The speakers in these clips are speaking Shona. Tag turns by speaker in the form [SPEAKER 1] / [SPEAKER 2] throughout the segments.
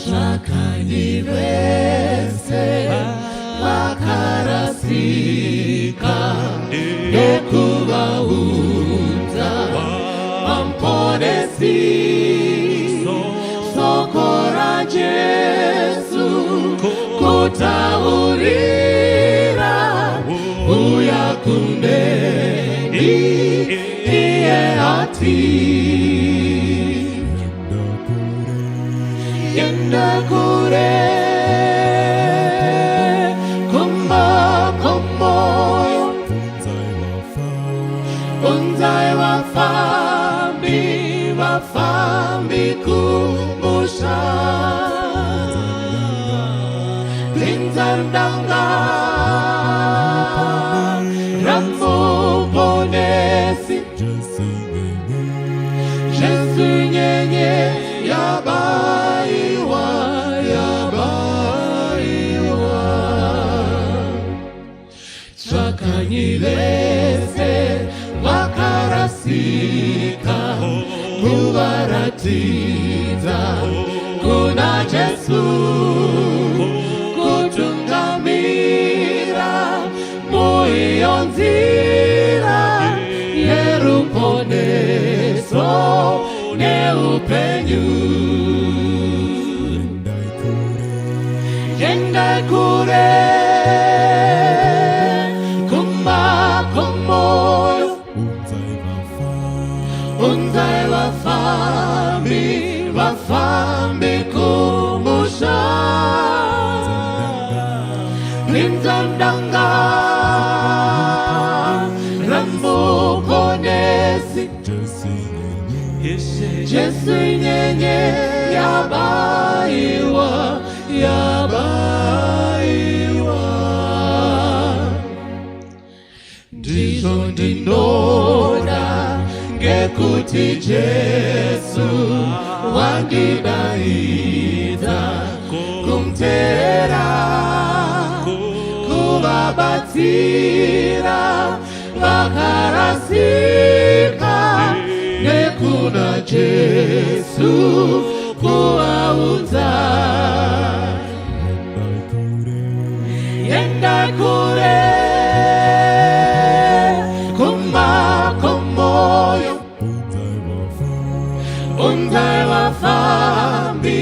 [SPEAKER 1] Shakani vese vakarasika nekuvaudza vamponesi sokora Jesu kutaurira uya kundeni iye ati yenda kure kumba kumoyo unzai wafambi kumusha pinzandanga rambo ponesi Jesu nyenye yabaiwa Chakanyivese vakarasika kuvaratiza kuna Jesu kutungamira muiyonzira yeruponeso neupenyu yendai kure unzai wafambi kumusha pinzandanga rambu ponesi Jesu nyenye yabaiwa ndizo ndinona ngekuti Jesu wandidaidza kumtera kuvabatsira vakarasika nekuna Jesu kuvaudza yendai kure unzai wafambi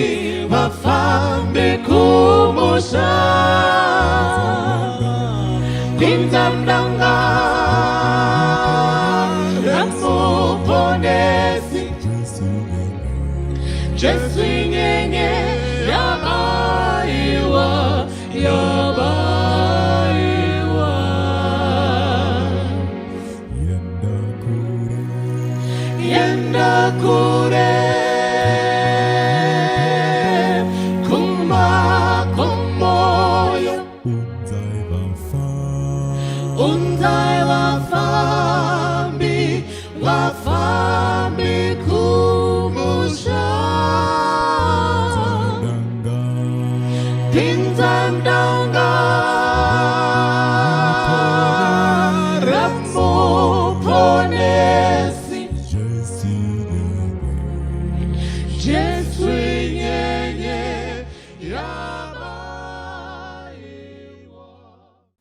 [SPEAKER 1] kumusha pinzandanga ramuponesi Jesu nyenye yabaiwa yenda kure unzai wafambi kumusha pinzandanga ramuponesi Jesu nyenye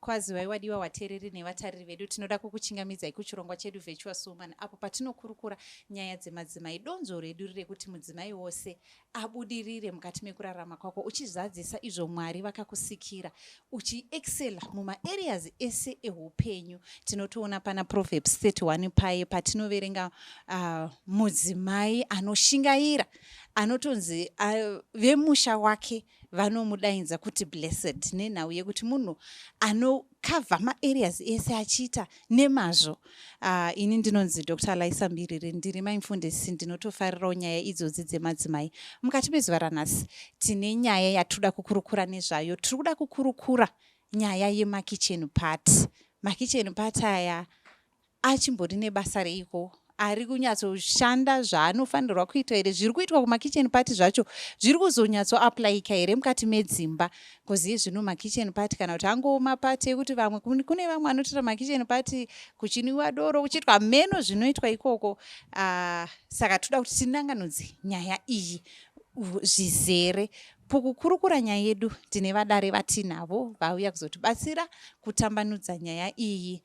[SPEAKER 2] kwazi vaiwadiwa vateereri nevatariri vedu tinoda kukuchingamidzai kuchirongwa chedu Virtuous Woman apo patinokurukura nyaya dzemadzimai. Donzo redu rekuti mudzimai wose abudirire mukati mekurarama kwako uchizadzisa izvo Mwari vakakusikira uchiexcela mumaareas ese eupenyu. Tinotoona pana Proverbs 31 paye patinoverenga mudzimai anoshingaira anotonzi vemusha wake vanomudainza kuti blessed, nenhau yekuti munhu anokavha maareas ese achiita nemazvo. Ini ndinonzi Dr. Laisa Mbirire, ndiri maimufundisi, ndinotofarirawo nyaya idzodzi dzemadzimai. Mukati mezuva ranhasi tine nyaya yatoda kukurukura nezvayo. Tiri kuda kukurukura nyaya yeMaKitchen party. MaKitchen party aya achimbori nebasa reiko, ari kunyatsoshanda zvaanofanirwa kuita here, zviri kuitwa kuMaKitchen party zvacho zviri kuzonyatsoaplaika here mukati medzimba. Koziye zvino MaKitchen party kana kuti angoma party ekuti vamwe kune vamwe anotora MaKitchen party kuchiniwa doro kuchiitwa meno zvinoitwa ikoko. Saka toda kuti tinanganudze nyaya iyi zvizere Pukukurukura nyaya yedu tine vadare vatinavo vauya kuzotibatsira kutambanudza nyaya iyi.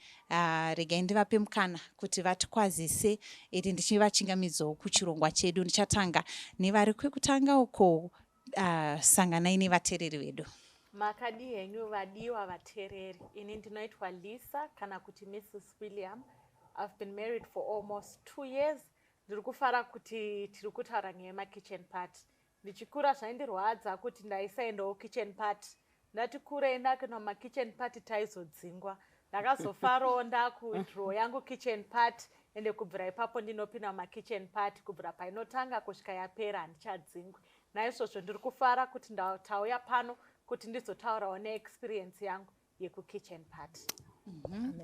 [SPEAKER 2] Regai ndivape mukana kuti vatikwazise iri ndichivachingamidzawo kuchirongwa chedu. Ndichatanga nevari kwekutanga uko. Sanganai nevateereri vedu.
[SPEAKER 3] Makadi henyu vadiwa vateereri. Ini ndinoitwa Lisa kana kuti Mrs. William. I've been married for almost 2 years. Ndiri kufara kuti tiri kutaura neMaKitchen party. Ndichikura zvaindirwadza kuti ndaisaendawo kitchen party. Ndati kurei ndakuenda maKitchen party taizodzingwa. Ndakazofarawo ndakudhrow yangu kitchen party ende kubvira ipapo ndinopinda maKitchen party kubvira painotanga kusvika yapera handichadzingwi. Naizvozvo ndiri kufara kuti tauya pano kuti ndizotaurawo neexperience yangu yekukitchen party.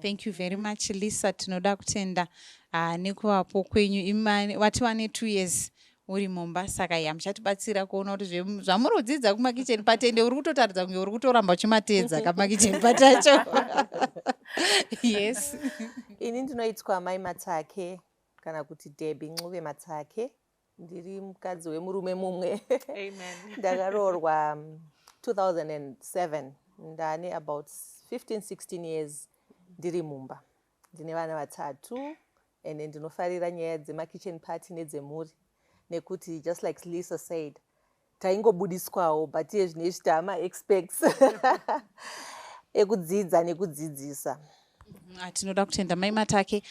[SPEAKER 2] Thank you very much Lisa. Tinoda kutenda nekuvapo kwenyu. Wati wane 2 years uri mumba saka muchatibatsira kuona kuti zvamurodzidza kumaKitchen party ende uri kutotaridza kunge uri kutoramba uchimateedza kamaKitchen party acho. Yes.
[SPEAKER 4] Ini ndinoitwa Mai Matake kana kuti Debbie Ncube Matake. Ndiri mukadzi wemurume mumwe.
[SPEAKER 3] Amen.
[SPEAKER 4] Ndakaroorwa 2007. Ndane about 15-16 years ndiri mumba. Ndine vana 3 ende ndinofarira nyaya dzemaKitchen party nedzemhuri. Nekuti just like Lisa said, taingobudiswawo but iye zvine zvitama expects ekudzidza nekudzidzisa.
[SPEAKER 2] Tinoda kutenda Mai Matake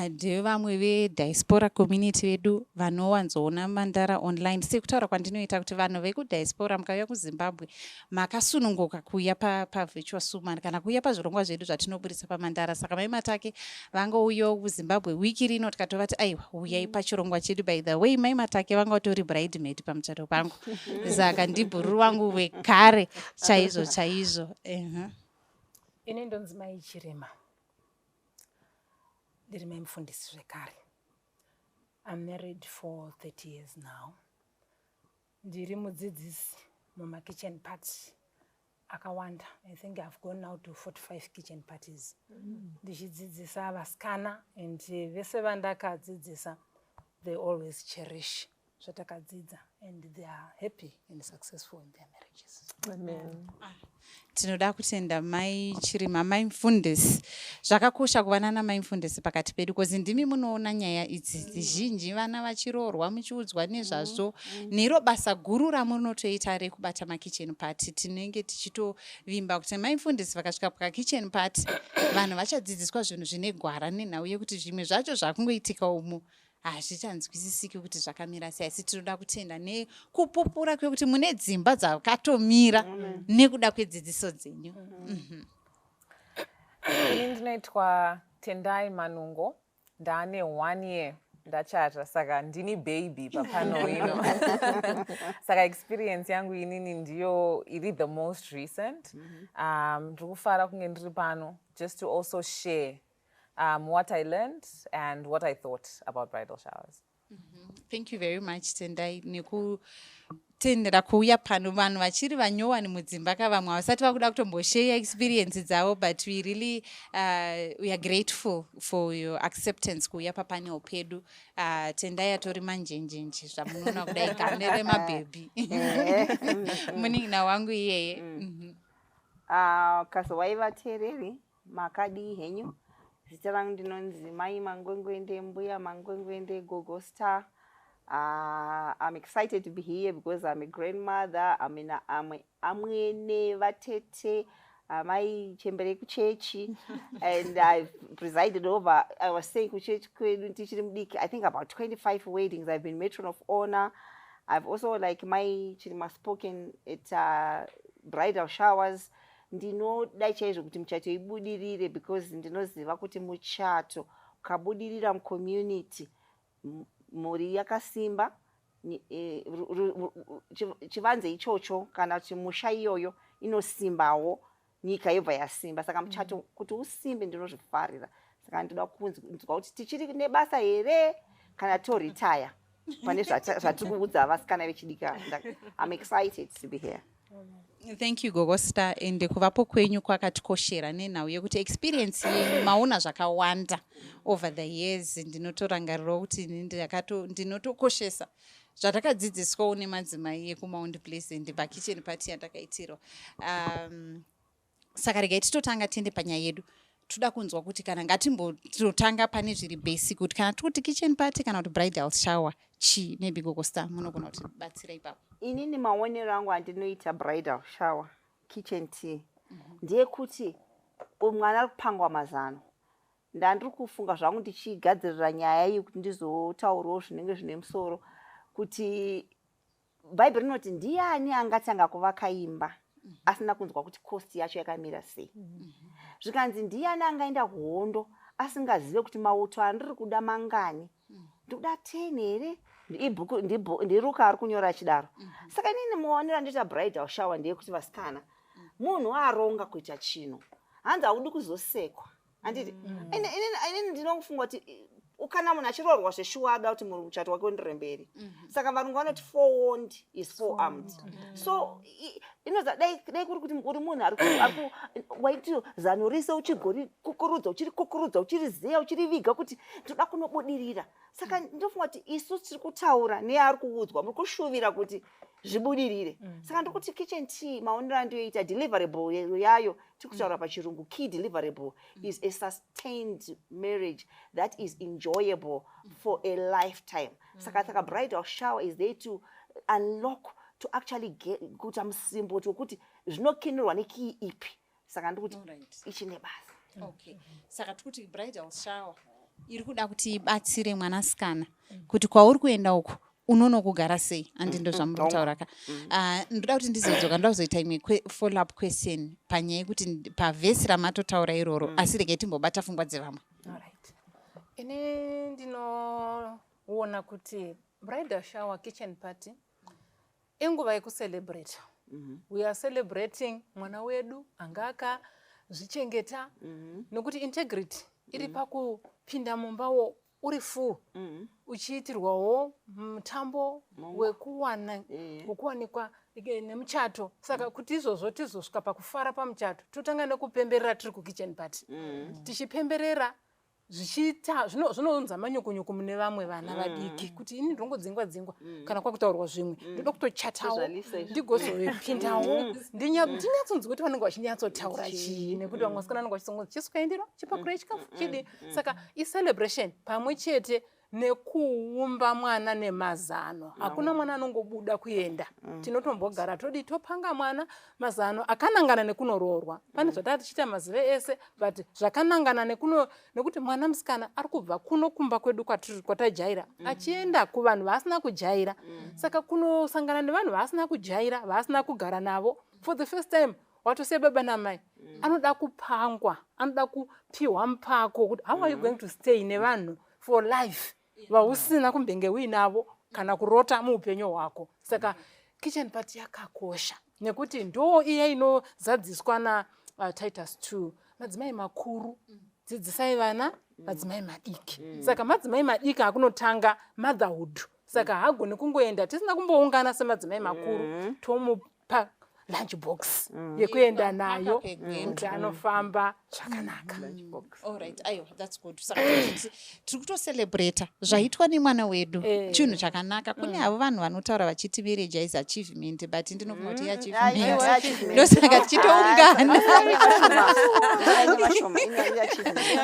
[SPEAKER 2] ndevamwe vediaspora community vedu vanowanzoona Mandara online. Sekutaura kwandinoita kuti vanhu vekudiaspora mukauya kuZimbabwe makasununguka kuuya paVirtuous kana kuuya pazvirongwa zvedu zvatinoburisa paMandara. Saka Mai Matake vangouyawo kuZimbabwe wiki rino tikatova kuti aiwa uyai pachirongwa chedu. By the way Mai Matake vanga utori bridemaid pamuchato pangu. Saka ndibhururu wangu wekare chaizvo chaizvo.
[SPEAKER 5] Ini ndonzi Mai Chirema. Ndiri mai mufundisi zvekare. I'm married for 30 years now. Ndiri mudzidzisi mumaKitchen party akawanda. I think I've gone now to 45 kitchen parties. Ndichidzidzisa vasikana and vese vandakadzidzisa they always cherish zvatakadzidza and they are happy and successful in their marriages.
[SPEAKER 4] Amen.
[SPEAKER 2] Tinoda kutenda Mai Chirema, mai mufundisi. Zvakakosha kuva nana mai mufundisi pakati pedu kozi ndimi munoona nyaya idzi zhinji vana vachiroorwa muchiudzwa nezvazvo nero basa guru ramunotoita rekubata maKitchen party. Tinenge tichitovimba kuti mai mufundisi vakasvika paKitchen party vanhu vachadzidziswa zvinhu zvine gwara nenhau yekuti zvimwe zvacho zvakungoitika umu hazvichanzwisisiki kuti zvakamira sei. Asi tinoda kutenda nekupupura kwekuti mune dzimba dzakatomira nekuda kwedzidziso dzenyu.
[SPEAKER 6] Ini ndinoitwa Tendai Manungo. Ndane 1 year ndachata saka ndini baby papano ino. Saka experience yangu inini ndiyo iri the most recent. Ndikufara kunge ndiri pano just to also share what I learned and what I thought about bridal showers.
[SPEAKER 2] Thank you very much Tendai nekutendera kuuya pano vanhu vachiri vanyowani mudzimba kavamwe havasati vakuda kutombosheya experience dzavo but we really we are grateful for your acceptance kuuya papanel pedu. Tendai atori manjenjenje zvamunoona kudai gamere mabhebhi munin'ina wangu iyeye.
[SPEAKER 7] Kazowai vateereri makadi henyu. Zita rangu ndinonzi Mai Mangwengwende, Mbuya Mangwengwende, Gogo Star. I'm excited to be here because I'm a grandmother. I'm amwene vatete, Mai Chembere kuchechi, and I've presided over. I was saying kuchechi I think about 25 weddings. I've been matron of honor. I've also like Mai Chirima spoken at bridal showers. Ndinoda chaizvo kuti muchato ibudirire because ndinoziva kuti muchato kabudirira mucommunity mhuri yakasimba chivanze ichocho kana kuti musha iyoyo inosimbawo nyika yobva yasimba. Saka muchato kuti usimbe ndinozvifarira. Saka ndoda kunzwa kuti tichiri nebasa here kana toretire pane zvatiri kuudza vasikana vechidika. I'm excited to be here.
[SPEAKER 2] Thank you Gogo Star. Ende kuvapo kwenyu kwakatikoshera nenhau yekuti experience yenyu maona zvakawanda over the years. Ndinotorangarirawo kuti ndinotokoshesa zvatakadzidziswawo nemadzimai ekumount pleasant pakitchen party yatakaitirwa. Saka regai titotanga tiende panyaya yedu. Toda kunzwa kuti kana ngatimbotanga pane zviri basic kuti kana tikuti kitchen party kana kuti bridal shower chi maybe Gogo Star munogona kuti batsira ipapo.
[SPEAKER 7] Inini maonero angu andinoita bridal shower kitchen tea ndeyekuti mwana ari kupangwa mazano. Ndandiri kufunga zvangu ndichigadzirira nyaya iyi kuti ndizotaurawo zvinenge zvine musoro kuti bhaibheri rinoti ndiani angatanga kuvaka imba asina kunzwa kuti cost yacho yakamira sei. Zvikanzi ndiani angaenda kuhondo asingazive kuti mauto andiri kuda mangani, ndikuda 10 here. Ibhuku ndiruka ari kunyora achidaro. Saka inini muonera ndoita bridal shower ndeyekuti vasikana munhu aronga kuita chino hanzi haudi kuzosekwa. Handiti inini ndinofunga kuti kana munhu achiroorwa zveshuwa ada kuti muchato wake uendere mberi. Saka varungu vanoti forewarned is forearmed. So inoza dai kuri kuti uri munhu ari waiti zano rise uchigori kukurudza uchirizeya uchiriviga kuti ndoda kunobudirira. Saka ndofunga kuti isu tiri kutaura neari kuudzwa muri kushuvira kuti zvibudirire. Saka ndokuti kitchen tea maonero andoita deliverable yayo tikutaura pachirungu key deliverable is a sustained marriage that is enjoyable for a lifetime. Saka bridal shower is there to unlock, to actually get kuita musimbo wekuti zvinokinirwa nekey ipi. Saka ndokuti ichine basa.
[SPEAKER 2] Okay. Saka tikuti bridal shower iri kuda kuti ibatsire mwanasikana kuti kwauri kuenda uku unonokugara sei. Andindo zvamutaura ka. Ndoda kuti ndizodzoka ndoda kuzoita imwe follow up question panyaya yekuti pavhesi ramatotaura iroro asi regai timbobata pfungwa dzevamwe.
[SPEAKER 5] Alright. Ine ndinoona kuti bridal shower kitchen party inguva yekucelebrate. We are celebrating mwana wedu anga akazvichengeta nokuti integrity iri pakupinda mumbawo uri full uchiitirwawo mutambo wekuwanikwa nemuchato. Saka kuti izvozvo tizosvika pakufara pamuchato totanga nekupemberera tiri kukitchen party. Tichipemberera zvichiita zvinounza manyokonyoko mune vamwe vana vadiki kuti ini ndinongodzingwa kana kwakutaurwa zvimwe ndoda kutochatawo ndigozopindawo ndinyatsonzwa kuti vanenge vachinyatsotaura chii nekuti vamwe vasikana vanenge vachisongozi chisukaendera chipakura chikafu chidi. Saka icelebration pamwe chete nekuumba mwana nemazano. Hakuna mwana anongobuda kuenda. Tinotombogara todi topanga mwana mazano akanangana nekunoroorwa. Pane zvatati tichita mazive ese but zvakanangana nekuti mwana musikana ari kubva kuno kumba kwedu kwatajaira achienda kuvanhu vaasina kujaira. Saka kunosangana nevanhu vaasina kujaira vaasina kugara navo for the first time. Watosiya baba namai anoda kupangwa, anoda kupiwa mupako kuti how are you going to stay nevanhu for life vausina kumbenge uinavo kana kurota muupenyu hwako. Saka kitchen party yakakosha nekuti ndo iye inozadziswa naTitus 2 madzimai makuru dzidzisai vana madzimai madiki. Saka madzimai madiki akunotanga motherhood. Saka hagoni kungoenda tisina kumboungana semadzimai makuru tomupa lunch box yekuenda nayo kuti anofamba zvakanaka.
[SPEAKER 2] Alright, ayo that's good. Saka tiri kutocelebrata zvaitwa nemwana wedu chinhu chakanaka. Kune avo vanhu vanotaura vachiti marriage is achievement but ndinofunga kuti achievement. Ndosaka tichitoungana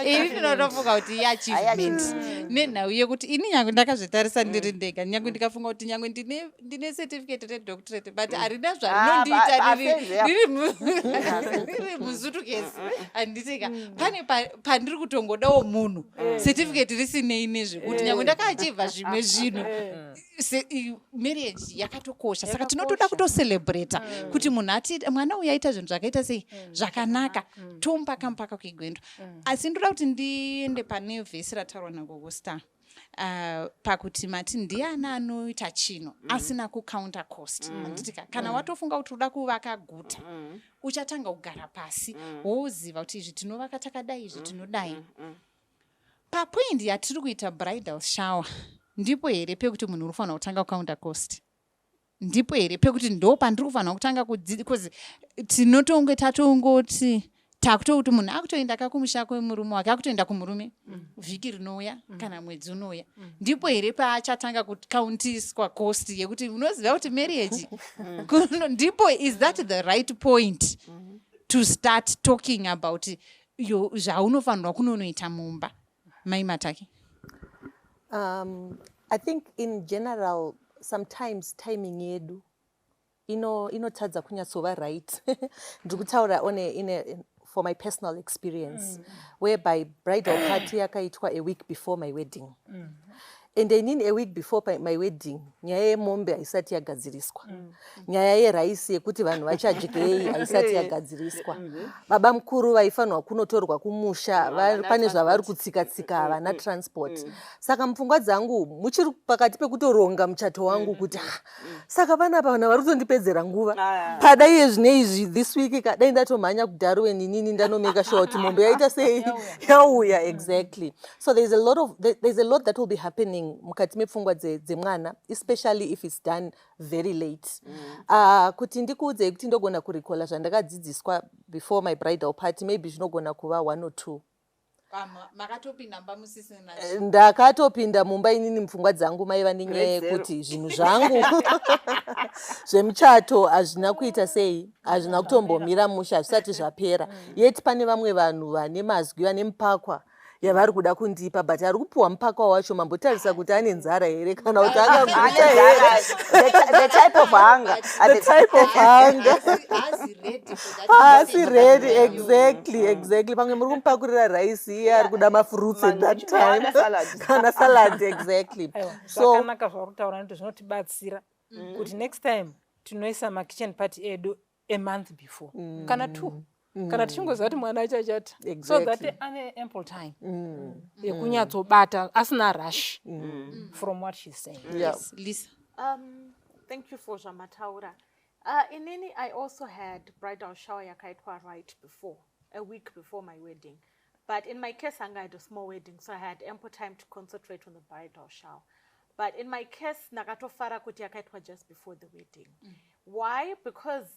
[SPEAKER 2] ini ndinotofunga kuti achievement nenhau yekuti ini nyange ndakazvitarisa ndiri ndega nyange ndikafunga kuti nyange ndine certificate redoctorate but harina zvarinondiita riri muzutukezi handitika. Pane pandiri kutongodawo munhu certificate risinei nezvekuti nyange ndakaachievha zvimwe zvinhu marriage yakatokosha. Saka tinotoda kutocelebrata kuti munhu ati mwana uyu aita zvinhu zvakaita sei zvakanaka tompaka mpaka kuigwendo. Asi ndoda kuti ndiende pane vhesi rataurwa naGogo Star pakuti mati ndiani anoita chino asina kucounter cost. Handitika kana watofunga kuti uda kuvaka guta uchatanga kugara pasi woziva kuti izvi tinovaka takadai izvi tinodai. Papoint yatiri kuita bridal shower ndipo here pekuti munhu unofanira kutanga kucounter cost. Ndipo here pekuti ndo pandiri kufanira kutanga kuzi tinotonge tatongoti takutouti munhu akutoenda kakumusha kwemurume wake akutoenda kumurume vhiki rinouya kana mwedzi unouya ndipo here paachatanga kukauntiswa cost yekuti unoziva kuti marriage ndipo is that the right point to start talking about zvaunofanirwa kunonoita mumba mai Mataki?
[SPEAKER 4] I think in general sometimes timing yedu inotadza kunyatsova right. Ndikutaura for my personal experience whereby bridal party yakaitwa a week before my wedding. And a week before my wedding nyaya yemombe haisati yagadziriswa, nyaya yeraisi yekuti vanhu vachadyei haisati yagadziriswa, baba mukuru vaifanirwa kunotorwa kumusha, pane zvavari kutsika-tsika, havana transport. Saka mupfungwa dzangu muchiri pakati pekutoronga muchato wangu kuti saka panapa vanhu vari kutondipedzera nguva pada iye zvine izvi this week dai ndatomhanya kuDarwin inini ndanomeka sure kuti mombe yaita sei yauya. Exactly. So there's a lot that will be happening mukati mepfungwa dzemwana, especially if it's done very late. Kuti ndikuudze kuti ndogona kurikola zvandakadzidziswa before my bridal party, maybe zvinogona kuva 1 or 2. Ndakatopinda mumba inini mupfungwa dzangu maiva nenyaya yekuti zvinhu zvangu zvemuchato hazvina kuita sei, hazvina kutombomira musha, hazvisati zvapera. Yeti pane vamwe vanhu vane mazwi, vane mupakwa yavari kuda kundipa, but ari kupiwa mupakwa wacho mambotarisa kuti ane nzara here kana kuti akaguta here.
[SPEAKER 7] The type of hunger.
[SPEAKER 4] Haasi ready. Exactly. Pamwe muri kumupakurira raisi, iye ari kuda mafruits at that time kana salad. Exactly.
[SPEAKER 5] So zvakanaka zvarutaura nito zvinotibatsira kuti next time tinoisa MaKitchen party edu a month before kana 2 kana tichingoziva kuti mwana achachata, so that ane ample time yekunyatsobata asina rush from what she's saying.
[SPEAKER 2] Yes, Lisa.
[SPEAKER 3] Thank you for zvamataura. Inini I also had bridal shower yakaitwa right before, a week before my wedding. But in my case, I had a small wedding, so I had ample time to concentrate on the bridal shower. But in my case, nakatofara kuti yakaitwa just before the wedding. Why? Because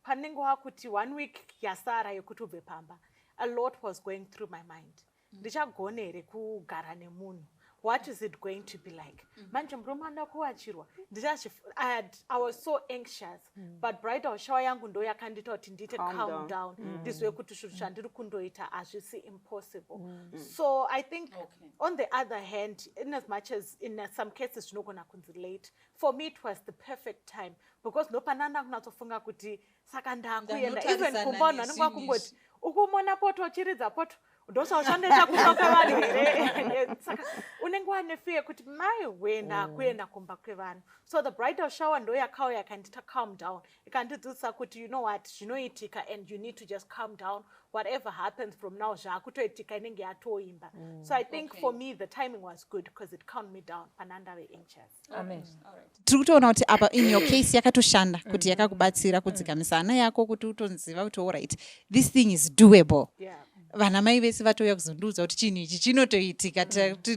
[SPEAKER 3] panengo hakuti 1 week yasara yekutobve pamba, a lot was going through my mind. Ndichagone here kugara nemunhu. What is it going to be like? Manje murume anda kuwachirwa. I was so anxious, but bridal shower yangu ndo yakandita kuti ndite calm down. Ndizwe kuti zvinhu zvandiri kundoita hazvisi impossible. So I think on the other hand, in as much as in some cases zvinogona kunzi late, for me it was the perfect time, because nopananda kunatsofunga kuti saka ndakuenda even kumba vanhu kungoti ukumona poto chiridza poto ndosauchandaita kutoka vanhu here, saka unenge wane fear kuti mai wenda kuenda kumba kwevanhu. So the bridal shower ndo yakauya yakandita calm down, ikandidzidzisa kuti you know what zvinoitika and you need to just calm down, whatever happens from now zvakutoitika inenge yatoimba. So I think for me the timing was good because it calmed me down pananda anxious.
[SPEAKER 5] Amen.
[SPEAKER 2] Tiri kutoona kuti apa in your case yakatoshanda kuti yakakubatsira kudzikamisa hana yako kuti utonziva kuti alright, this thing is doable. Vana mai vese vatouya kuzondiudza kuti chinhu ichi chinotoitika,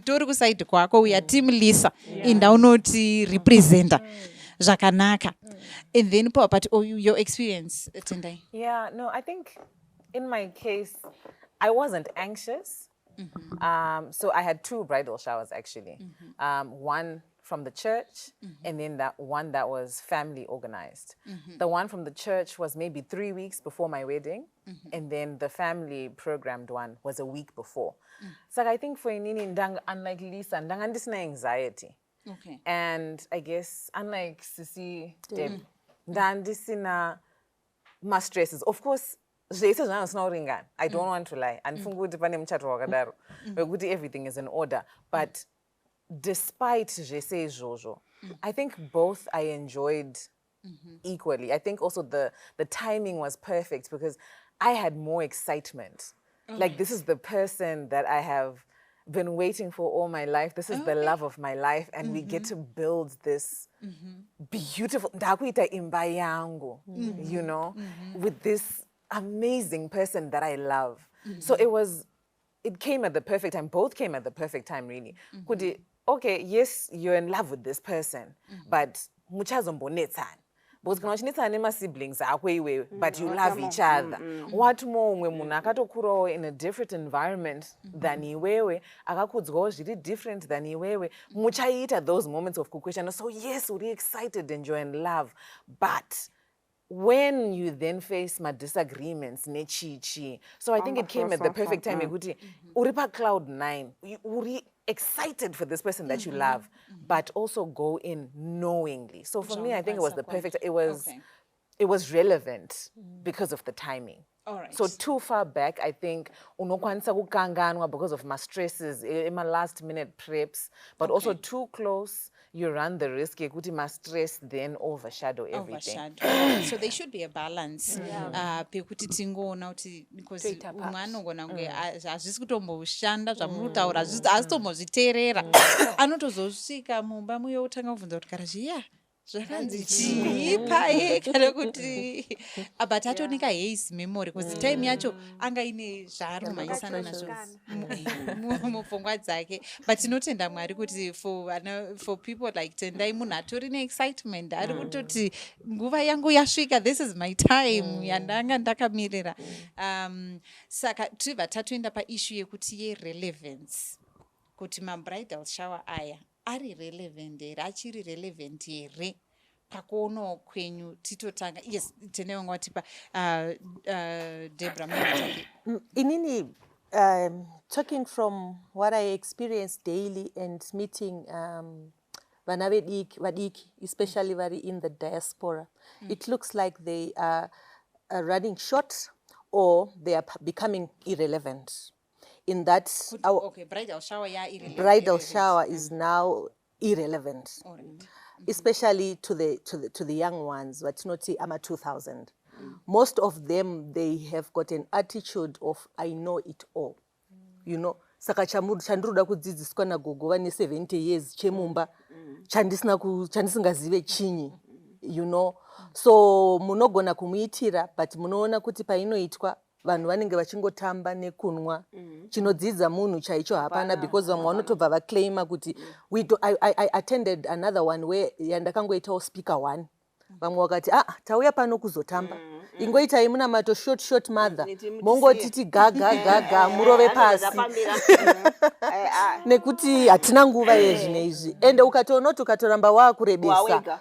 [SPEAKER 2] tori kusaidi kwako, uya team Lisa inda unoti representa zvakanaka. And then but your experience, Tendai?
[SPEAKER 6] Yeah, no, I think in my case I wasn't anxious. So I had 2 bridal showers actually. One from the church and then that one that was family organized. The one from the church was maybe 3 weeks before my wedding, and then the family programmed one was a week before. So I think for Inini, unlike Lisa, ndisina anxiety.
[SPEAKER 2] Okay.
[SPEAKER 6] And I guess unlike Sisi, Deb, ndisina ma stresses. Of course, I don't want to lie. And everything is in order. But despite Jesse Jojo, I think both I enjoyed equally. I think also the timing was perfect because I had more excitement. Like, this is the person that I have been waiting for all my life. This is the love of my life. And we get to build this beautiful, you know, with this amazing person that I love. So it came at the perfect time. Both came at the perfect time, really. Okay, yes, you're in love with this person, but muchazo mbonetsan. because kana uchinetsana nemasiblings ako iwewe but you love each other what more umwe munhu akatokurawo in a different environment than iwewe akakudzwawo zviri different than iwewe muchaita those moments of kukweshana so yes uri excited and you're in love but when you then face my disagreements nechichi so I think it came at the perfect time ekuti uri pa cloud 9 uri excited for this person that you love but also go in knowingly so for me I think it was the perfect it was relevant because of the timing.
[SPEAKER 2] All right.
[SPEAKER 6] So too far back, I think unokwanisa kukanganwa because of my stresses in my last minute preps, but also too close, you run the risk yekuti my stress then overshadow everything.
[SPEAKER 2] So there should be a balance. Pekuti tingoona kuti because umwe anogona kunge hazvisi kutomboshanda zvamurikutaura hazitombozviteerera anotozosvika mumba muyo utanga kubvunza kuti kana zviya zvakanzi chiipaye kana kuti but atonika haze memory because time yacho anga ine zvaaromhanyisana nazvo mupfungwa dzake but tinotenda Mwari kuti for people like Tendai munhu atori neexcitement ari kutoti nguva yangu yasvika this is my time yandanga ndakamirira saka tibva tatoenda paissue yekuti yerelevance kuti mabridal shower aya ari relevant here achiri relevant here pakuonawo kwenyu titotanga yes tene wanga watipa Deborah mutaki
[SPEAKER 4] inini talking from what I experience daily and meeting vana vadiki especially vari in the diaspora it looks like they are running short or they are becoming irrelevant in that bridal shower is now irrelevant. All right. Especially to the young ones but not ama 2000 most of them they have got an attitude of I know it all you know saka chandiroda kudzidziswa nagogo vane 70 years chemumba chandisingazive chinyi you know so munogona kumuitira but munoona kuti painoitwa vanhu vanenge vachingotamba nekunwa chinodzidza munhu chaicho hapana because vamwe vanotobva vaclaima kuti I attended another one where yandakangoitawo speaker 1 vamwe vakati tauya pano kuzotamba ingoitai muna mato short mother mongotiti gaga murove pasi nekuti hatina nguva yezvinoizvi ende ukatoonoti ukatoramba waakurebesa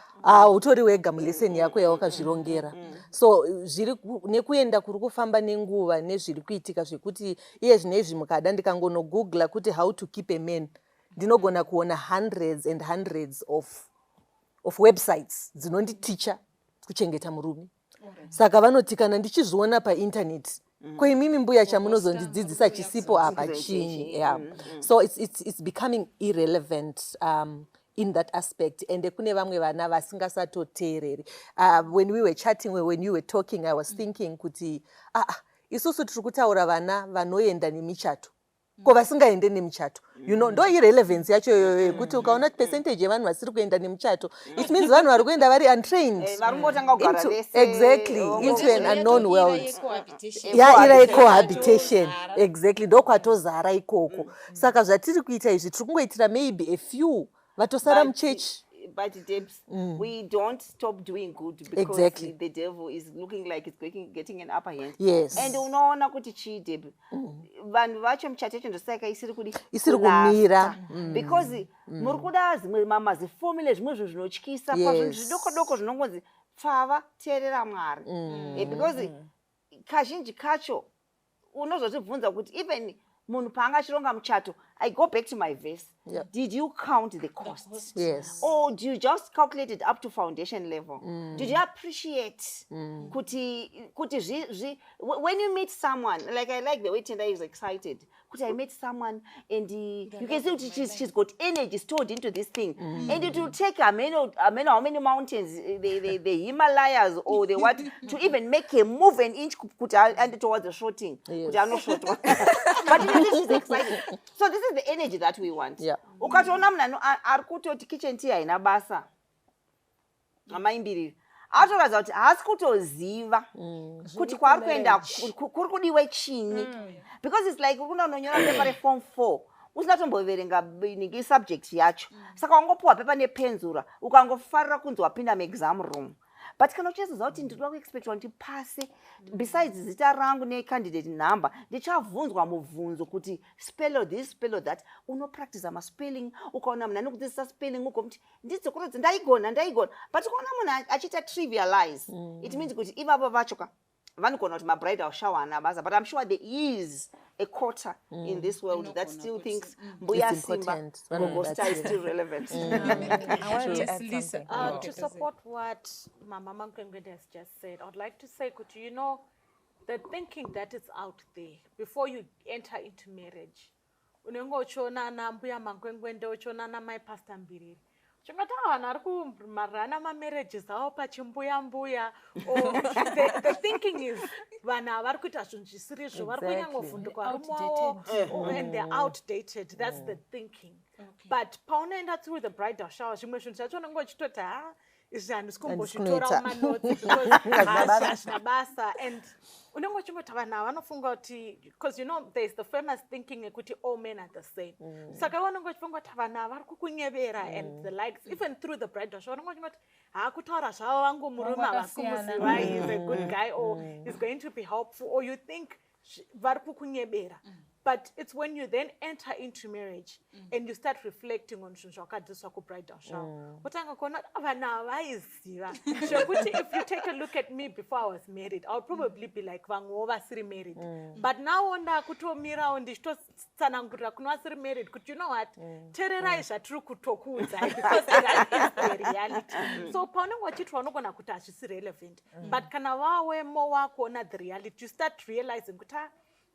[SPEAKER 4] utori wega muleseni yako yawakazvirongera so zviri nekuenda kuri kufamba nenguva nezviri kuitika zvekuti iye zvinezvi mukada ndikangonogoogla kuti how to keep a man ndinogona kuona hundreds and hundreds of websites dzinonditicha kuchengeta murume saka vanoti kana ndichizviona painternet koimimi mbuya chamunozondidzidzisa chisipo apa chinyi so it's becoming irrelevant in that aspect and kune vamwe vana vasingasatoteereri when we were chatting when you were talking I was thinking kuti isusu tiri kutaura vana vanoenda nemichato ko vasingaende nemichato you know ndo irrelevance yacho yoyo yekuti ukaona percentage yevanhu vasiri kuenda nemichato it means vanhu vari kuenda vari untrained exactly into an unknown world ira cohabitation exactly ndokwatozara ikoko saka zvatiri kuita izvi tiri kungoitira maybe a few vatosara muchechi
[SPEAKER 7] but Debs, we don't stop doing good because the devil is looking like it's getting an upper hand.
[SPEAKER 4] Yes.
[SPEAKER 7] And unaona kuti chi Deb. Vanhu vacho mchatecho ndosaka isiri
[SPEAKER 4] kumira
[SPEAKER 7] because muri kuda zimwe mama zifomule zvimwe zvinotyisa pazvinhu zvidoko zvinongonzi pfava teerera Mwari. Because kazhinji kacho unozotibvunza kuti even munhu paanga chironga muchato I go back to my verse. Did you count the costs?
[SPEAKER 4] Yes.
[SPEAKER 7] Or do you just calculate it up to foundation level? Did you appreciate kuti when you meet someone, like I like the way Tendai is excited. Kuti I met someone and you can see she's got energy stored into this thing. And it will take how many mountains, the Himalayas or the what, to even make a move an inch and towards the shorting.
[SPEAKER 4] Yes.
[SPEAKER 7] But she's excited. So this is the energy that we want. Ukatoona munhu ari kutoti kitchen tea haina basa amaimbiriri atoratidza kuti haasi kutoziva kuti kwaari kuenda kuri kudiwe chinyi because it's like unononyora pepa reform 4 usina tomboverenga ningi subject yacho saka wangopuwa pepa nepenzura ukangofarira kunzi wapinda muexam room but kana uchiziva kuti ndinoda kuexpectwa kuti pase besides zita rangu necandidate number ndichavhunzwa mubvunzo kuti spell this spell that unopractice maspelling ukaona munhu anokudzidzisa spelling ugomuti ndidzokurodzi ndaigona but ukaona munhu achiita trivialize it means kuti ivavo vacho vanogona kuti mabridal shower anabasa, but I'm sure there is a quarter in this world that still thinks mbuya simba gogosta is still relevant.
[SPEAKER 6] I wanted to add
[SPEAKER 2] Lisa.
[SPEAKER 6] something.
[SPEAKER 3] To support what Mama Mangwengwe has just said, I'd like to say, Kuti, you know, the thinking that is out there before you enter into marriage. Unengo uchona na mbuya Mangwengwe uchona na my pastor Mbiriri. Chingata vanhu kumarana ma-marriages avo pachimbuya or the thinking is vanhu havari kuita zvinhu zvisirizvo vari kunyangovhunduka varume and they're outdated. That's the thinking. But paunoenda through the bridal shower zvimwe zvinhu zvacho unenge uchitoti izvi handisi kumbozvitora mumanotsi because hazvina basa and unenge uchingoti vanhu ava vanofunga kuti because you know there's the famous thinking ekuti all men are the same. Saka unenge uchifunga kuti vanhu ava vari kukunyevera and the likes even through the bridal shower unenge uchingoti haakutaura zvavo vangu murume havasi kumuziva he's a good guy or he's going to be helpful or you think vari kukunyevera. But it's when you then enter into marriage and you start reflecting on zvinhu zvakadziswa kubridal shower. Utanga kuona vanhu havaiziva. Zvekuti if you take a look at me before I was married, I would probably be like vamwewo vasiri married. But now ndakutomirawo ndichitotsanangurira kuno vasiri married kuti you know what, tererai zvatiri kutokuudzai because that is the reality. So paunenge uchiti vanogona kuti hazvisi relevant. But kana wawemo wakuona the reality, you start realizing kuti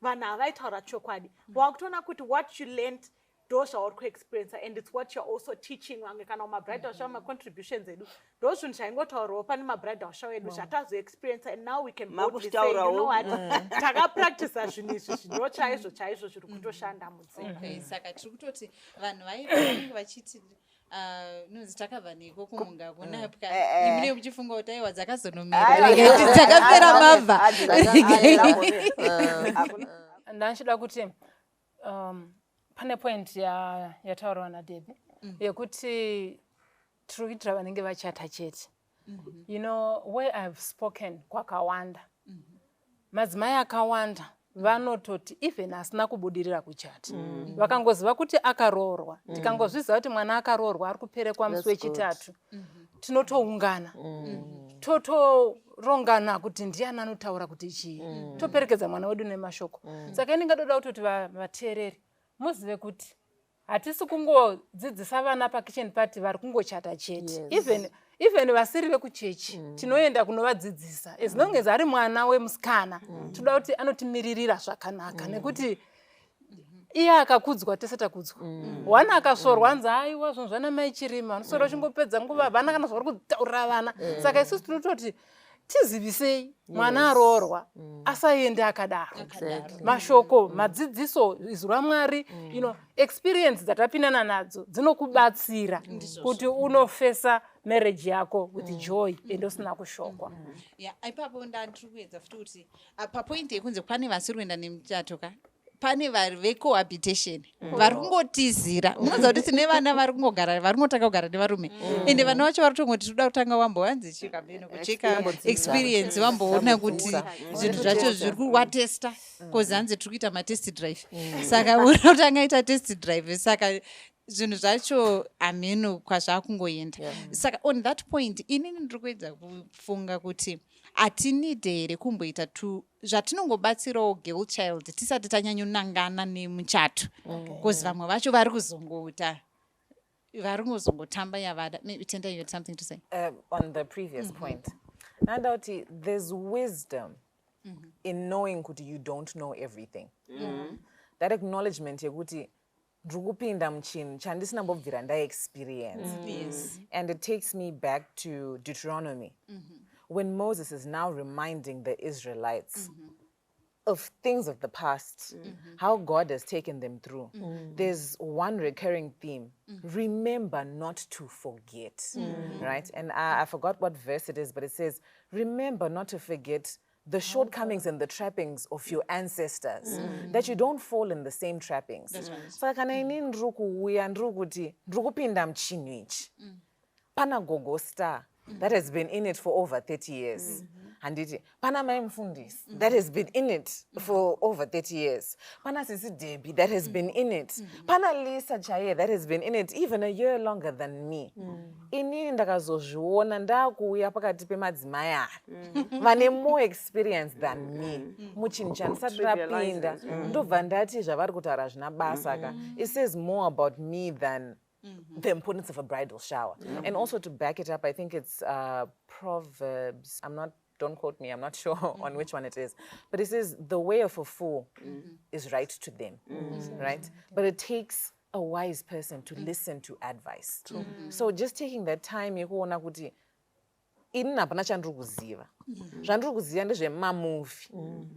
[SPEAKER 3] vanhu havaitaura chokwadi. Wakutoona kuti what you learned ndo zvauri kuexperience and it's what you're also teaching vange kana mabridal shower macontributions edu ndo zvinhu zvaingotaurawo pane mabridal shower edu zvatazoexperience and now we can boldly say you know what takapractice zvinhu izvi zvino chaizvo zviri kutoshanda mudzimba.
[SPEAKER 2] Saka tiri kutoti vanhu vanenge vachiti nonzi takabva neko kumunga kunapwa imune muchifunga kuti aiwa dzakazonomera dzakapera mabva.
[SPEAKER 5] Ndanchida kuti pane point yataurwa naDebbie yekuti tiri kuitira vanenge vachata chete. You know, where I've spoken kwakawanda madzimai akawanda vanototi even asina kubudirira kuchata vakangoziva kuti akaroorwa. Tikangozviziva kuti mwana akaroorwa ari kuperekwa musi wechitatu tinotoungana totorongana kuti ndiani anotaura kuti chii toperekedza mwana wedu nemashoko. Saka ndingadoda kutoti vateereri muzive kuti hatisi kungodzidzisa vana pakitchen party vari kungochata chete. Even vasiri vekuchechi tinoenda kunovadzidzisa as long as ari mwana wemusikana toda kuti anotimiririra zvakanaka nekuti iye akakudzwa tese takudzwa. Wana akasvorwa anzi aiwa zvinhu zvana mai chirima anosora chingopedza nguva vana kana zvavari kutaurira vana. Saka isusu tinototi tizivisei mwana aroorwa asaende akadaro. Mashoko madzidziso izwi raMwari you know experience dzatapindana nadzo dzinokubatsira kuti unofesa marriage yako with joy ende usina kushokwa.
[SPEAKER 2] Ipapo ndandiri kuedza futi kuti papoint yekunze pane vasiri kuenda nemuchato pane vari vecohabitation vari kungotizira. Munoziva kuti tine vana vari kungogara vari kungotanga kugara nevarume ende vana vacho vari kutongoti toda kutanga wambowanzi chika mbeno kucheka experience wamboona kuti zvinhu zvacho zviri kuwatesta kozi hanzi tiri kuita matest drive. Saka unotanga ita test drive saka zvinhu zvacho ameno kwazvakungoenda. Saka on that point inini ndiri kuedza kufunga kuti hatinide here kumboita zvatinongobatsirawo girl child tisati tanyanyonangana nemuchato because vamwe vacho vari kuzongota vari kuzongotamba yavada. Maybe Tenda, you had something to say
[SPEAKER 6] On the previous point. Nandauti, there's wisdom in knowing kuti you don't know everything. That acknowledgement yekuti ndrukupinda mchinhu chandisina mbobvira ndaexperience. And it takes me back to Deuteronomy. When Moses is now reminding the Israelites of things of the past, how God has taken them through. There's one recurring theme. Remember not to forget, right? And I forgot what verse it is, but it says, remember not to forget the shortcomings and the trappings of your ancestors, that you don't fall in the same trappings. So kana ini ndrukuuya ndrukuti ndrukupinda mchinhu ichi pana gogo star that has been in it for over 30 years. Handiti, pana mai mfundisi that has been in it for over 30 years. Pana Sisi Debbie that has been in it. Pana Lisa Chaye that has been in it even a year longer than me. Inini ndakazozviona ndakuuya pakati pemadzimai aya vane more experience than me. Muchinhu chandisati rapinda ndobva ndati zvavari kutaura hazvina basa ka. It says more about me than the importance of a bridal shower. And also to back it up, I think it's Proverbs. Don't quote me, I'm not sure on which one it is. But it says, the way of a fool is right to them, right? But it takes a wise person to listen to advice. So just taking that time, yekuona kuti ini hapana chandiri kuziva. Zvandiri kuziva ndezvemamovie.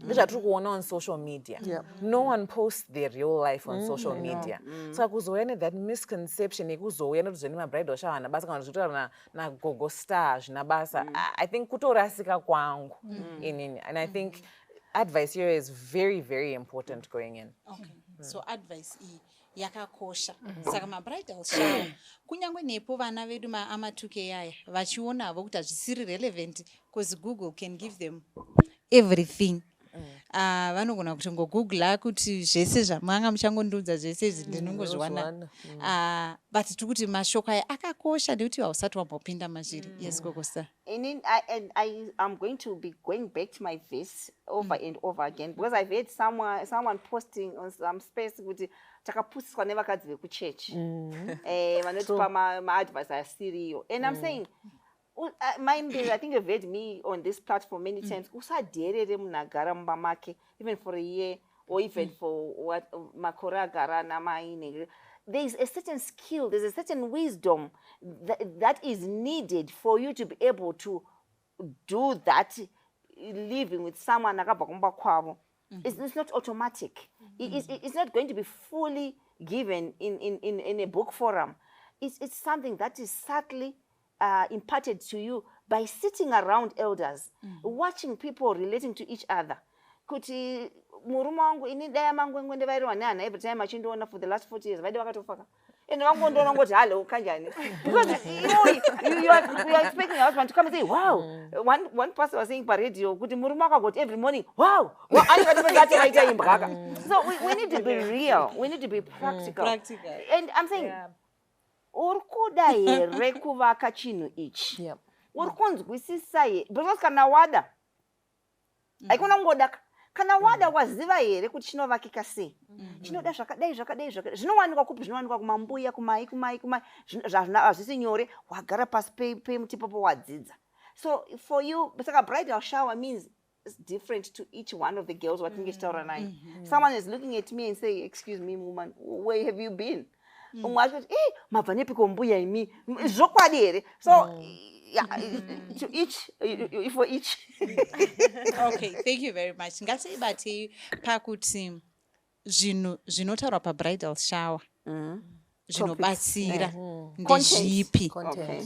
[SPEAKER 6] Ndezvatiri kuona on social media. No one posts their real life on social media. Saka kuzouya that misconception yekuzouya notuzve nemabridal shower nabasa kana zvitotaura nagogo star zvinabasa. I think kutorasika kwangu inini. And I think advice here is very, very important going in.
[SPEAKER 2] Okay. So advice yakakosha. Saka mabridal shower kunyangwe nepo vana vedu ama2K aya vachionavo kuti hazvisiri relevant because Google can give them everything. Vanogona kuti ngogoogla kuti zvese zvamanga muchangondiudza zvese izvi ndinongozviwana. But tiri kuti mashoko aya akakosha nekuti hausati wambopinda mazviri. Yes, Gogo Star.
[SPEAKER 7] I'm going to be going back to my verse over and over again because I've heard someone posting on some space kuti takapusiswa nevakadzi vekuchechi vanotipa maadvice asiriyo. And I'm saying, mind you, I think you've heard me on this platform many times. Usadherere munhu agara mumba make even for a year or even for what makore agara namai. There's a certain skill, there's a certain wisdom that is needed for you to be able to do that, living with someone akabva kumba kwavo. It's not automatic. It's not going to be fully given in a book forum. It's something that is subtly imparted to you by sitting around elders, watching people relating to each other. Kuti murume wangu ini daya mangwengwe ndevairirwa neana every time achindoona for the last 40 years vaide vakatofaka. And vangondoona ngoti halo kanjani. Because you are expecting your husband to come and say, wow. One person was saying pa radio kuti murume akagoti every morning, wow. So we need to be real. We need to be practical. And I'm saying, uri kuda here kuvaka chinhu ichi. Uri kunzwisisa here. Because kana wada. Haikona kungodaka. Kana wada waziva here kuti chinovakika sei. Chinoda zvakadai zvakadai. Zvinowanikwa kupi? Zvinowanikwa kumambuya kumai. Hazvisi nyore wagara pasi pemuti popo wadzidza. So for you, a bridal shower means it's different to each one of the girls. Someone is looking at me and saying, excuse me, woman, where have you been? So yeah, to each, for each.
[SPEAKER 2] Okay, thank you very much. Ngatibati pakuti zvinotaurwa pabridal shower. Zvinobatsira ndezvipi.